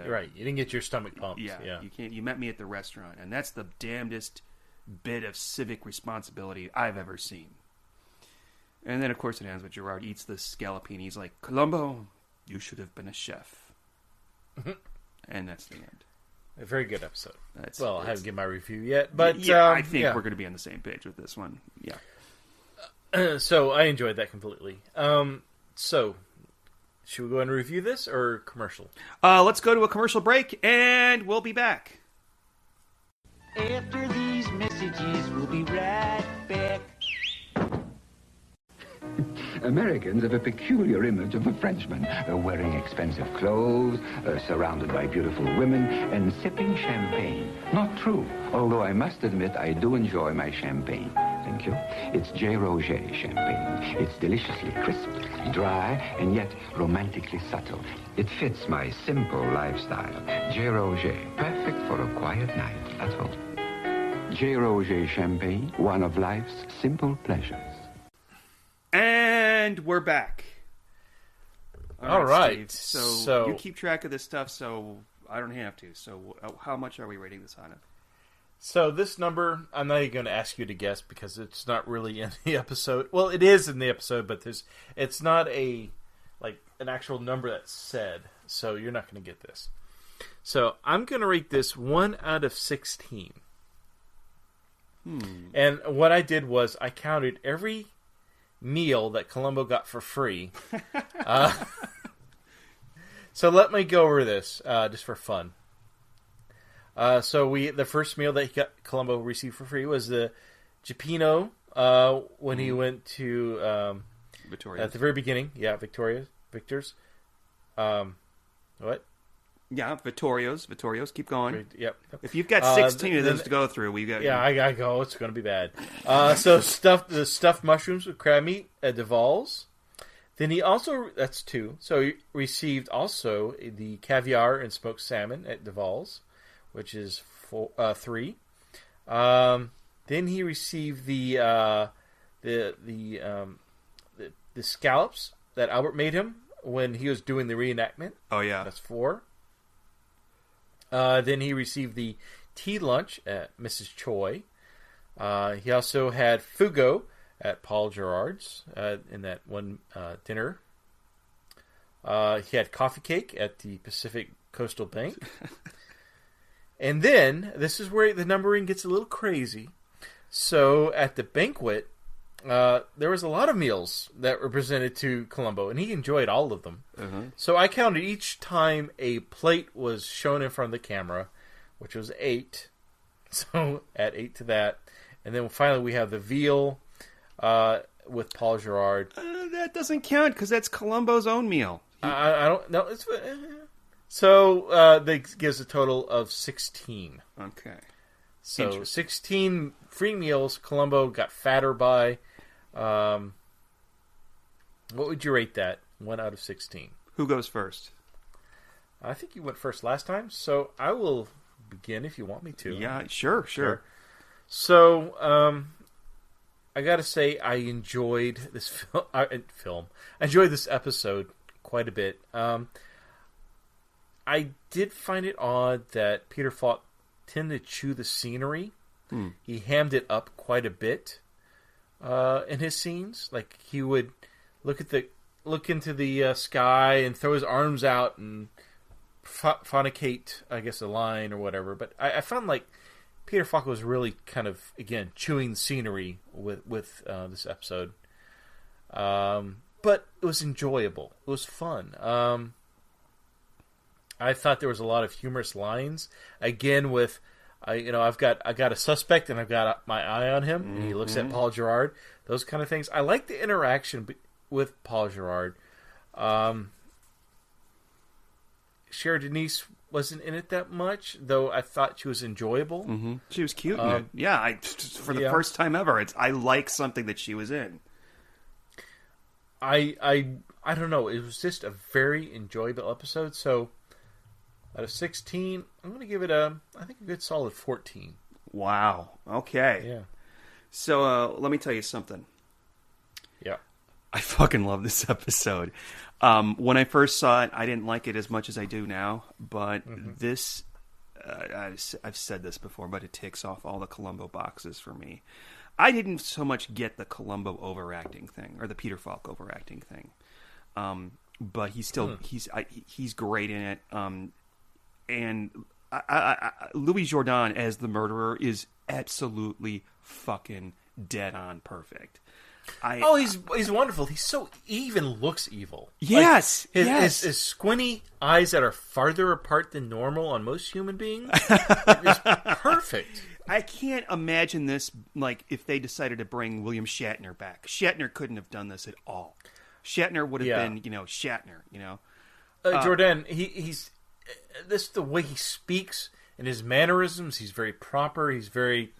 Right, you didn't get your stomach pumped. yeah. You met me at the restaurant, and that's the damnedest bit of civic responsibility I've ever seen. And then, of course, it ends with Gerard eats the scallopini. He's like, Columbo, you should have been a chef. And that's the end. A very good episode. I haven't given my review yet, but I think we're going to be on the same page with this one. Yeah. So I enjoyed that completely. So should we go ahead and review this or commercial? Let's go to a commercial break, and we'll be back. After these messages, we'll be right back. Americans have a peculiar image of the Frenchman, wearing expensive clothes, surrounded by beautiful women, and sipping champagne. Not true, although I must admit I do enjoy my champagne. Thank you. It's J. Roger champagne. It's deliciously crisp, dry, and yet romantically subtle. It fits my simple lifestyle. J. Roger, perfect for a quiet night at home. J. Roger champagne, one of life's simple pleasures. And we're back. All right. Steve. So you keep track of this stuff, so I don't have to. So how much are we rating this on it? So this number, I'm not even going to ask you to guess because it's not really in the episode. Well, it is in the episode, but it's not an actual number that's said. So you're not going to get this. So I'm going to rate this 1 out of 16. And what I did was I counted every meal that Columbo got for free. So let me go over this just for fun. So the first meal that Columbo received for free was the Gepino when he went to Victoria's. at the very beginning. Yeah, Victor's. What? Yeah, Vittorio's. Keep going. Yep. If you've got 16 of those to go through, we got. Yeah, I gotta go. It's gonna be bad. So the stuffed mushrooms with crab meat at Duval's. Then he also, that's 2. So he received also the caviar and smoked salmon at Duval's, which is 3. Then he received the scallops that Albert made him when he was doing the reenactment. Oh yeah, that's 4. Then he received the tea lunch at Mrs. Choi. He also had Fugu at Paul Gerard's in that one dinner. He had coffee cake at the Pacific Coastal Bank. And then, this is where the numbering gets a little crazy. So, at the banquet, there was a lot of meals that were presented to Columbo, and he enjoyed all of them. So I counted each time a plate was shown in front of the camera, which was 8. So add 8 to that. And then finally we have the veal with Paul Gerard. That doesn't count because that's Columbo's own meal. I don't know. So that gives a total of 16. Okay. So 16 free meals Columbo got fatter by. What would you rate that? 1 out of 16. Who goes first? I think you went first last time, so I will begin if you want me to. Yeah, sure. So, I gotta say, I enjoyed this film. I enjoyed this episode quite a bit. I did find it odd that Peter Falk tended to chew the scenery. He hammed it up quite a bit in his scenes. Like he would look into the sky and throw his arms out and phonicate, I guess, a line or whatever. But I found like Peter Falk was really kind of again chewing the scenery with this episode. But it was enjoyable. It was fun. I thought there was a lot of humorous lines. Again, with I've got a suspect and I've got my eye on him. And he looks at Paul Gerard. Those kind of things. I like the interaction with Paul Gerard. Cher Denise wasn't in it that much, though I thought she was enjoyable. She was cute in it. Yeah, for the first time ever, I like something that she was in. I don't know. It was just a very enjoyable episode. So out of 16, I'm going to give it a good solid 14. Wow. Okay. Yeah. So let me tell you something. Yeah. I fucking love this episode. When I first saw it, I didn't like it as much as I do now. But this, I've said this before, but it ticks off all the Columbo boxes for me. I didn't so much get the Columbo overacting thing or the Peter Falk overacting thing, but he's still he's great in it. And Louis Jourdan as the murderer is absolutely fucking dead on perfect. He's wonderful. He so even looks evil. Yes, like his squinty eyes that are farther apart than normal on most human beings is perfect. I can't imagine this, like, if they decided to bring William Shatner back. Shatner couldn't have done this at all. Shatner would have been, Shatner, Jourdan, he's this the way he speaks and his mannerisms, he's very proper, he's very,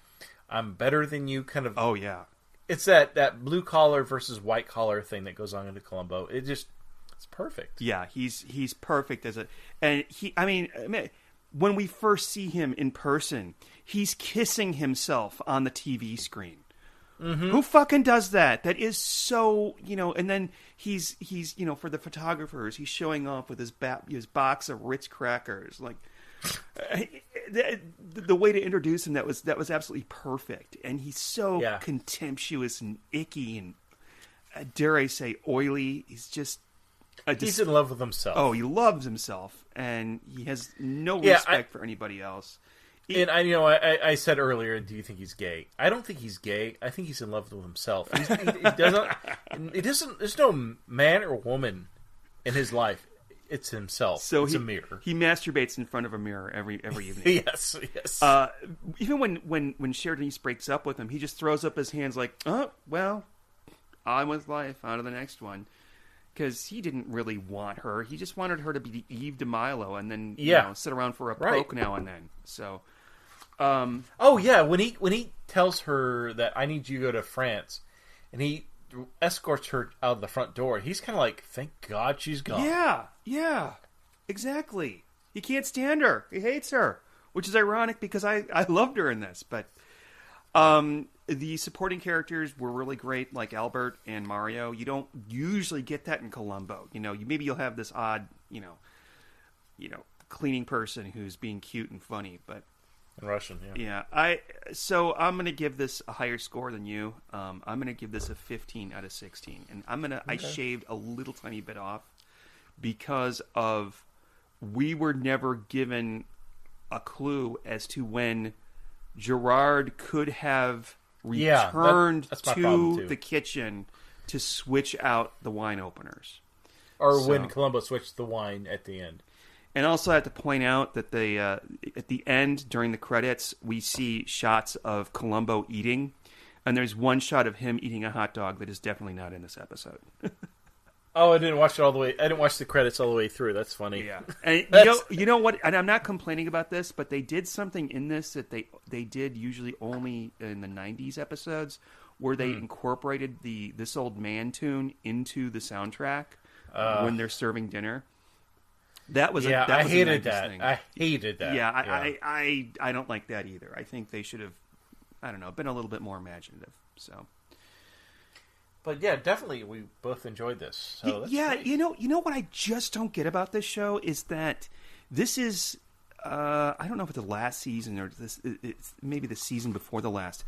I'm better than you kind of. Oh, yeah. It's that blue collar versus white collar thing that goes on into Columbo. It's perfect. Yeah, he's perfect and when we first see him in person, he's kissing himself on the TV screen. Mm-hmm. Who fucking does that? That is so, and then he's for the photographers, he's showing off with his box of Ritz crackers. Like, the way to introduce him, that was absolutely perfect. And he's so contemptuous and icky and, dare I say, oily. He's just... he's in love with himself. Oh, he loves himself, and he has no respect for anybody else. And I said earlier, do you think he's gay? I don't think he's gay. I think he's in love with himself. He doesn't. There's no man or woman in his life. It's himself. So it's a mirror. He masturbates in front of a mirror every evening. Yes. Even when Sheridan East breaks up with him, he just throws up his hands like, "Oh well, on with life, on to the next one." Because he didn't really want her. He just wanted her to be Eve DeMilo and then sit around for a poke now and then. So, when he tells her that I need you to go to France, and he escorts her out of the front door, he's kind of like, thank God she's gone. Yeah, exactly. He can't stand her. He hates her, which is ironic because I loved her in this. But the supporting characters were really great, like Albert and Mario. You don't usually get that in Columbo. Maybe you'll have this odd, cleaning person who's being cute and funny, but in Russian, So I'm going to give this a higher score than you. I'm going to give this a 15 out of 16, and I shaved a little tiny bit off because of we were never given a clue as to when Gerard could have returned to the kitchen to switch out the wine openers. Or when Columbo switched the wine at the end. And also I have to point out that at the end, during the credits, we see shots of Columbo eating. And there's one shot of him eating a hot dog that is definitely not in this episode. I didn't watch it all the way. I didn't watch the credits all the way through. That's funny. Yeah. And you know what? And I'm not complaining about this, but they did something in this that they did usually only in the 90s episodes, where they incorporated the This Old Man tune into the soundtrack when they're serving dinner. That was I hated that. Thing. I hated that. Yeah, I don't like that either. I think they should have, been a little bit more imaginative. So. But yeah, definitely, we both enjoyed this. So that's great. you know what I just don't get about this show is that this is, I don't know if it's the last season or it's maybe the season before the last.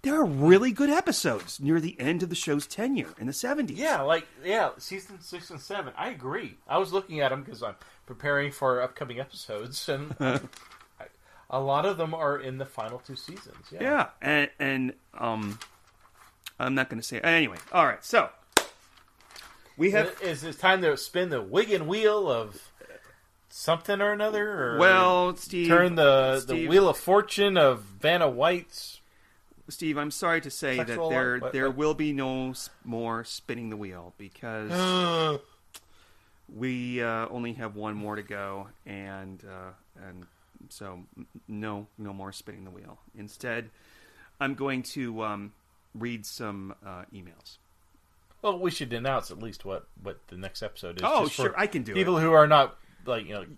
There are really good episodes near the end of the show's tenure in the 70s. Yeah, season 6 and 7. I agree. I was looking at them because I'm preparing for upcoming episodes, and a lot of them are in the final 2 seasons. Yeah, and I'm not going to say it. Anyway, all right, so we have... Is it time to spin the Wiggin wheel of something or another? Or well, Steve... Turn the Wheel of Fortune of Vanna White's... Steve, I'm sorry to say that there will be no more spinning the wheel because we only have one more to go, and so no more spinning the wheel. Instead, I'm going to read some emails. Well, we should announce at least what the next episode is. Oh, just for sure, I can do people it. who are not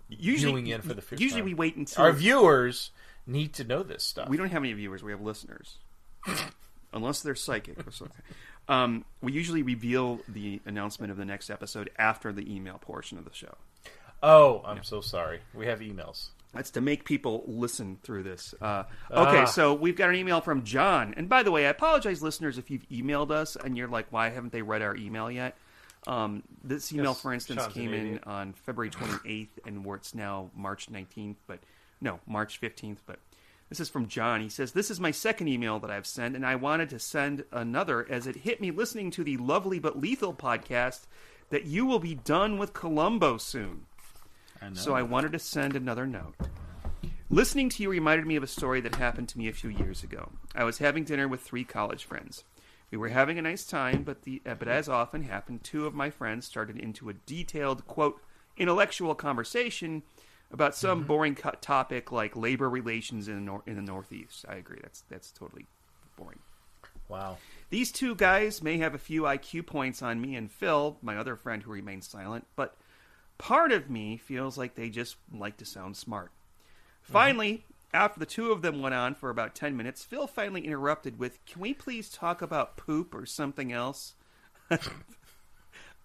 Usually, viewing in for the first usually time. we wait until Our viewers need to know this stuff. We don't have any viewers. We have listeners, unless they're psychic or something. We usually reveal the announcement of the next episode after the email portion of the show. Oh, I'm so sorry. We have emails. That's to make people listen through this. Okay, so we've got an email from John. And by the way, I apologize, listeners, if you've emailed us and you're like, why haven't they read our email yet? This email, for instance, Sean's came an in idiot. on February 28th, and it's now March 19th, March 15th. But this is from John. He says, this is my second email that I've sent, and I wanted to send another as it hit me listening to the Lovely But Lethal podcast that you will be done with Columbo soon. So I wanted to send another note. Listening to you reminded me of a story that happened to me a few years ago. I was having dinner with 3 college friends. We were having a nice time, but as often happened, 2 of my friends started into a detailed, quote, intellectual conversation about some boring topic like labor relations in the Northeast. I agree. That's totally boring. Wow. These 2 guys may have a few IQ points on me and Phil, my other friend who remains silent, but part of me feels like they just like to sound smart. Finally, after the 2 of them went on for about 10 minutes, Phil finally interrupted with, can we please talk about poop or something else?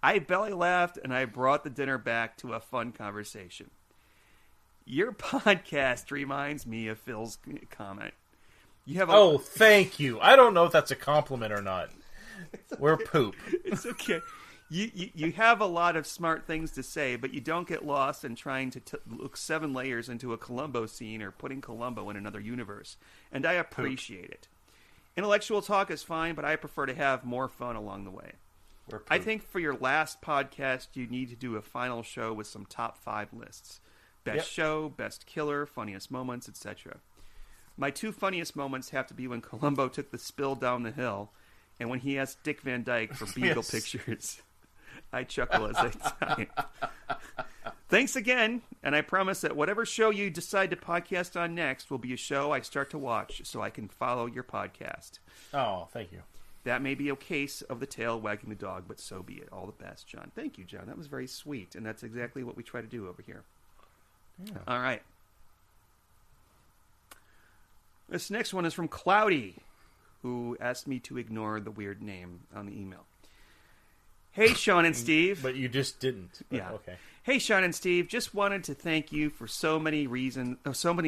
I belly laughed, and I brought the dinner back to a fun conversation. Your podcast reminds me of Phil's comment. You have Oh, thank you. I don't know if that's a compliment or not. We're poop. It's okay. You have a lot of smart things to say, but you don't get lost in trying to look 7 layers into a Columbo scene or putting Columbo in another universe. And I appreciate it. Intellectual talk is fine, but I prefer to have more fun along the way. I think for your last podcast, you need to do a final show with some top 5 lists. Best show, best killer, funniest moments, etc. My 2 funniest moments have to be when Columbo took the spill down the hill and when he asked Dick Van Dyke for Beagle pictures. I chuckle as I type. Thanks again, and I promise that whatever show you decide to podcast on next will be a show I start to watch so I can follow your podcast. Oh, thank you. That may be a case of the tail wagging the dog, but so be it. All the best, John. Thank you, John. That was very sweet, and that's exactly what we try to do over here. Yeah. All right. This next one is from Cloudy, who asked me to ignore the weird name on the email. Hey, Sean and Steve. But you just didn't. But Yeah. Okay. Hey, Sean and Steve. Just wanted to thank you for so many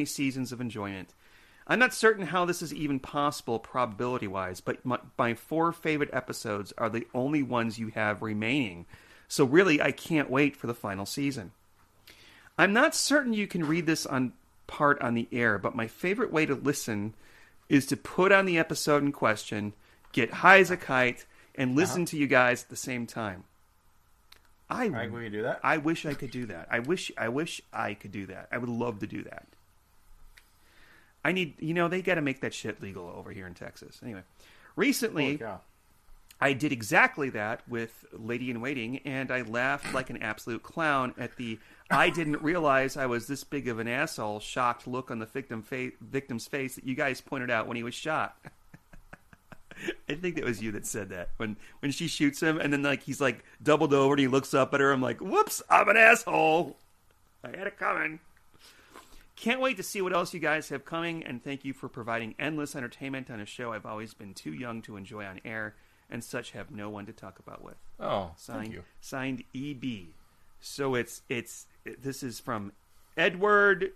seasons of enjoyment. I'm not certain how this is even possible probability-wise, but my 4 favorite episodes are the only ones you have remaining. So really, I can't wait for the final season. I'm not certain you can read this on the air, but my favorite way to listen is to put on the episode in question, get high as a kite, and listen to you guys at the same time. All right, will you do that? I wish I could do that. I wish I could do that. I would love to do that. I need, they got to make that shit legal over here in Texas. Anyway, recently, I did exactly that with Lady in Waiting, and I laughed like an absolute clown at the I didn't realize I was this big of an asshole shocked look on the victim's face that you guys pointed out when he was shot. I think that was you that said that. When she shoots him, and then he's doubled over and he looks up at her, I'm like, whoops, I'm an asshole. I had it coming. Can't wait to see what else you guys have coming, and thank you for providing endless entertainment on a show I've always been too young to enjoy on air, and such have no one to talk about with. Oh, thank you. Signed EB. So this is from Edward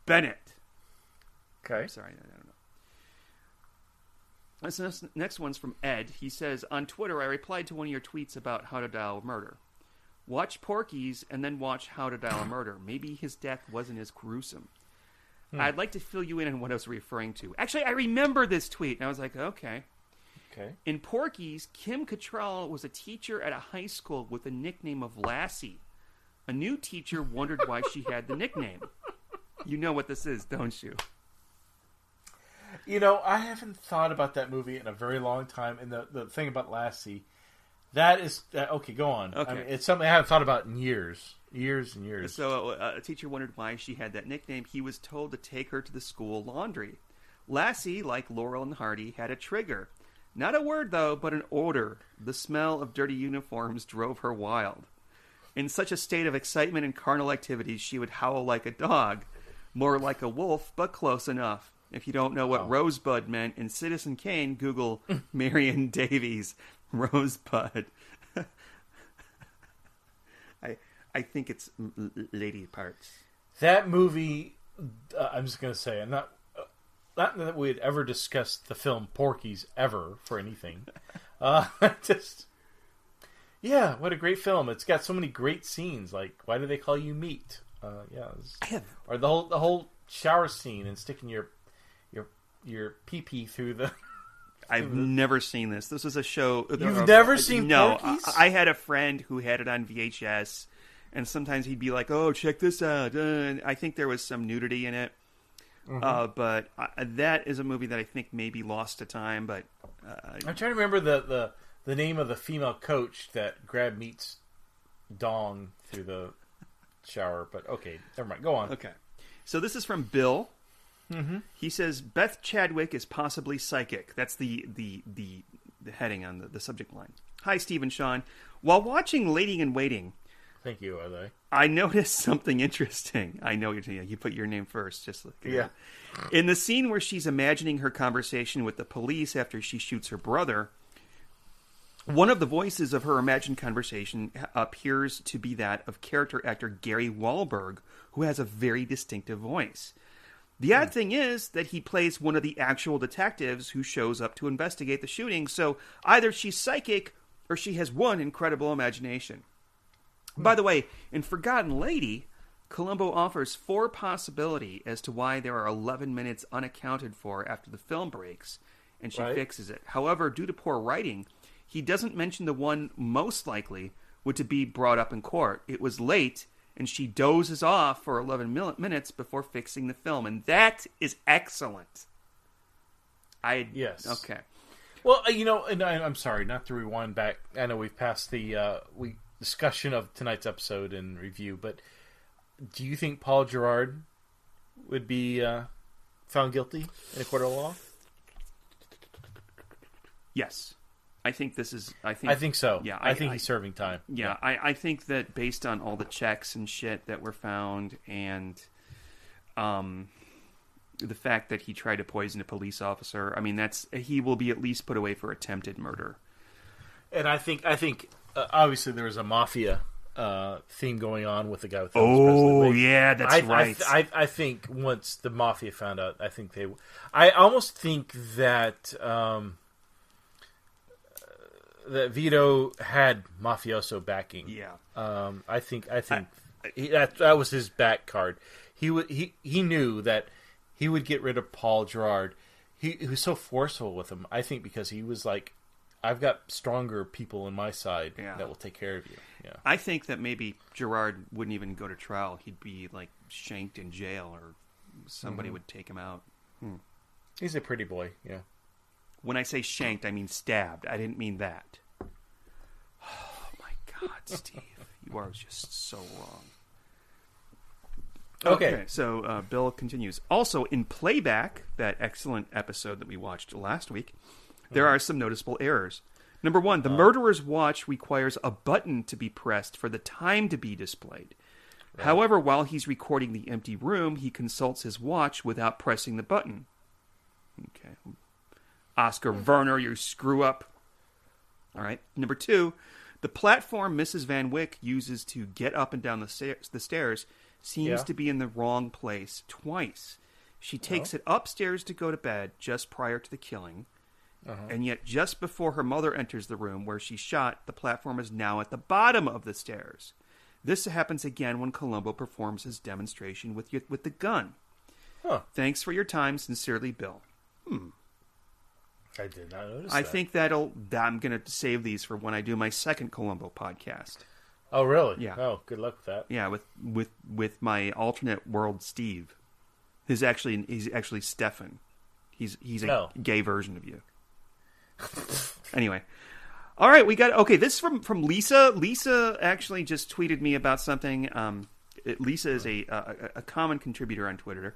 Bennett. Okay. Sorry, I don't know. This next one's from Ed. He says, on Twitter, I replied to one of your tweets about How to Dial a Murder. Watch Porky's and then watch How to Dial a Murder. Maybe his death wasn't as gruesome. I'd like to fill you in on what I was referring to. Actually, I remember this tweet, and I was like, okay. In Porky's, Kim Cattrall was a teacher at a high school with the nickname of Lassie. A new teacher wondered why she had the nickname. You know what this is, don't you? I haven't thought about that movie in a very long time, and the thing about Lassie, that is... okay, go on. Okay. I mean, it's something I haven't thought about in years. Years and years. So a teacher wondered why she had that nickname. He was told to take her to the school laundry. Lassie, like Laurel and Hardy, had a trigger. Not a word, though, but an odor. The smell of dirty uniforms drove her wild. In such a state of excitement and carnal activities, she would howl like a dog. More like a wolf, but close enough. If you don't know what Rosebud meant in Citizen Kane, Google Marion Davies Rosebud. I think it's lady parts. That movie, I'm just going to say, not that we had ever discussed the film Porky's ever for anything. Just, yeah, what a great film. It's got so many great scenes. Like, why do they call you meat? Or the whole shower scene and sticking your pee-pee through the... I've never seen this. This is a show... You've never seen Porky's? No, I had a friend who had it on VHS, and sometimes he'd be like, oh, check this out. I think there was some nudity in it. Mm-hmm. But that is a movie that I think maybe lost to time, but... I'm trying to remember the name of the female coach that grabbed Meat's dong through the shower, but okay, never mind. Go on. Okay. So this is from Bill. Mm-hmm. He says, Beth Chadwick is possibly psychic. That's the heading on the subject line. Hi, Steve and Sean. While watching Lady in Waiting... Thank you, are they? I noticed something interesting. I know you put your name first. Just like in the scene where she's imagining her conversation with the police after she shoots her brother, one of the voices of her imagined conversation appears to be that of character actor Gary Wahlberg, who has a very distinctive voice. The odd thing is that he plays one of the actual detectives who shows up to investigate the shooting, so either she's psychic or she has one incredible imagination. By the way, in Forgotten Lady, Columbo offers 4 possibilities as to why there are 11 minutes unaccounted for after the film breaks, and she fixes it. However, due to poor writing, he doesn't mention the one most likely would to be brought up in court. It was late, and she dozes off for 11 minutes before fixing the film, and that is excellent. Yes. Okay. Well, and I'm sorry, not to rewind back. I know we've passed the discussion of tonight's episode and review, but do you think Paul Gerard would be found guilty in a court of law? Yes. I think this is... I think so. Yeah, I think he's serving time. Yeah, I think that based on all the checks and shit that were found and the fact that he tried to poison a police officer, I mean, he will be at least put away for attempted murder. And I think obviously there was a mafia theme going on with the guy with the that's right. I think once the mafia found out, I almost think that that Vito had mafioso backing. Yeah. I think that was his back card. He knew that he would get rid of Paul Gerard. He was so forceful with him. I think because he was like, I've got stronger people in my side that will take care of you. Yeah. I think that maybe Gerard wouldn't even go to trial. He'd be like shanked in jail, or somebody would take him out. He's a pretty boy. Yeah. When I say shanked, I mean stabbed. I didn't mean that. Oh my God, Steve, you are just so wrong. Okay, so Bill continues. Also, in Playback, that excellent episode that we watched last week, there are some noticeable errors. Number 1, the murderer's watch requires a button to be pressed for the time to be displayed. Right. However, while he's recording the empty room, he consults his watch without pressing the button. Okay. Oscar Werner, you screw up. All right. Number 2, the platform Mrs. Van Wyck uses to get up and down the stairs seems to be in the wrong place twice. She takes it upstairs to go to bed just prior to the killing. And yet just before her mother enters the room where she's shot, the platform is now at the bottom of the stairs. This happens again when Columbo performs his demonstration with the gun. Thanks for your time. Sincerely, Bill. I did not notice I think I'm going to save these for when I do my second Columbo podcast. Oh, really? Yeah. Oh, good luck with that. Yeah, with my alternate world Steve. He's actually Stefan. He's a gay version of you. Anyway. All right, this is from Lisa. Lisa actually just tweeted me about something. Lisa is a common contributor on Twitter.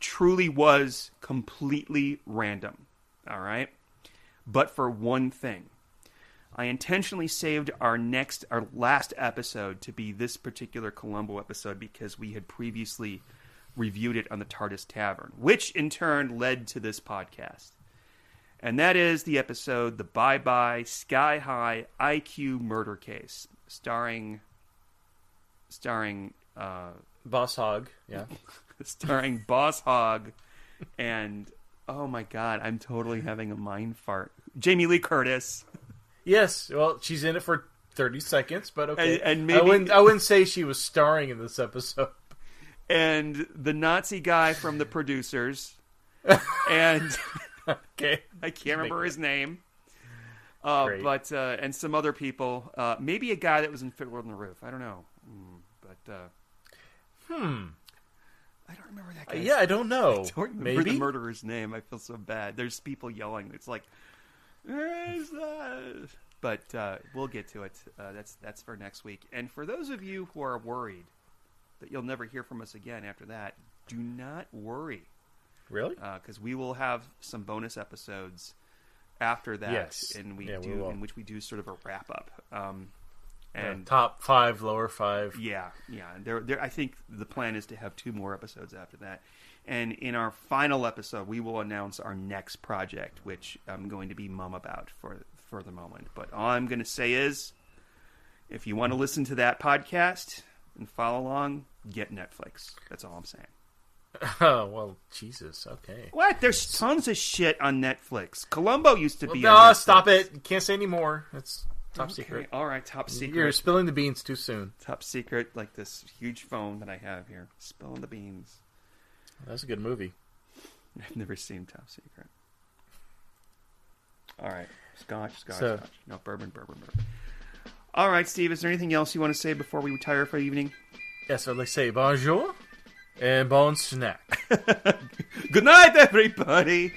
truly was completely random. All right? But for one thing, I intentionally saved our last episode to be this particular Columbo episode because we had previously reviewed it on the TARDIS Tavern, which in turn led to this podcast. And that is the episode The Bye Bye Sky High IQ Murder Case, starring Boss Hogg, yeah. starring Boss Hogg and, oh my god, I'm totally having a mind fart. Jamie Lee Curtis. Yes, well, she's in it for 30 seconds, but okay. And maybe I wouldn't say she was starring in this episode. And the Nazi guy from The Producers. And okay, I can't remember his name. But and some other people. Maybe a guy that was in Fiddler on the Roof. I don't know. I don't remember that guy. Yeah, I don't know. I don't remember the murderer's name. I feel so bad. There's people yelling. It's like, where is that? But we'll get to it. That's for next week. And for those of you who are worried that you'll never hear from us again after that, do not worry. Really? Because we will have some bonus episodes after that, yes. in which we do sort of a wrap up. And top 5, lower 5. Yeah. There. I think the plan is to have 2 more episodes after that. And in our final episode, we will announce our next project, which I'm going to be mum about for the moment. But all I'm going to say is, if you want to listen to that podcast and follow along, get Netflix. That's all I'm saying. Oh, well, Jesus, okay. What? There's tons of shit on Netflix. Columbo used to be no, on Netflix. Stop it. You can't say any more. That's top secret. All right, top secret. You're spilling the beans too soon. Top secret, like this huge phone that I have here. Spilling the beans. That's a good movie. I've never seen Top Secret. All right. Scotch. No, bourbon. All right, Steve, is there anything else you want to say before we retire for the evening? Yes, I'd like to say bonjour and bon snack. Good night, everybody.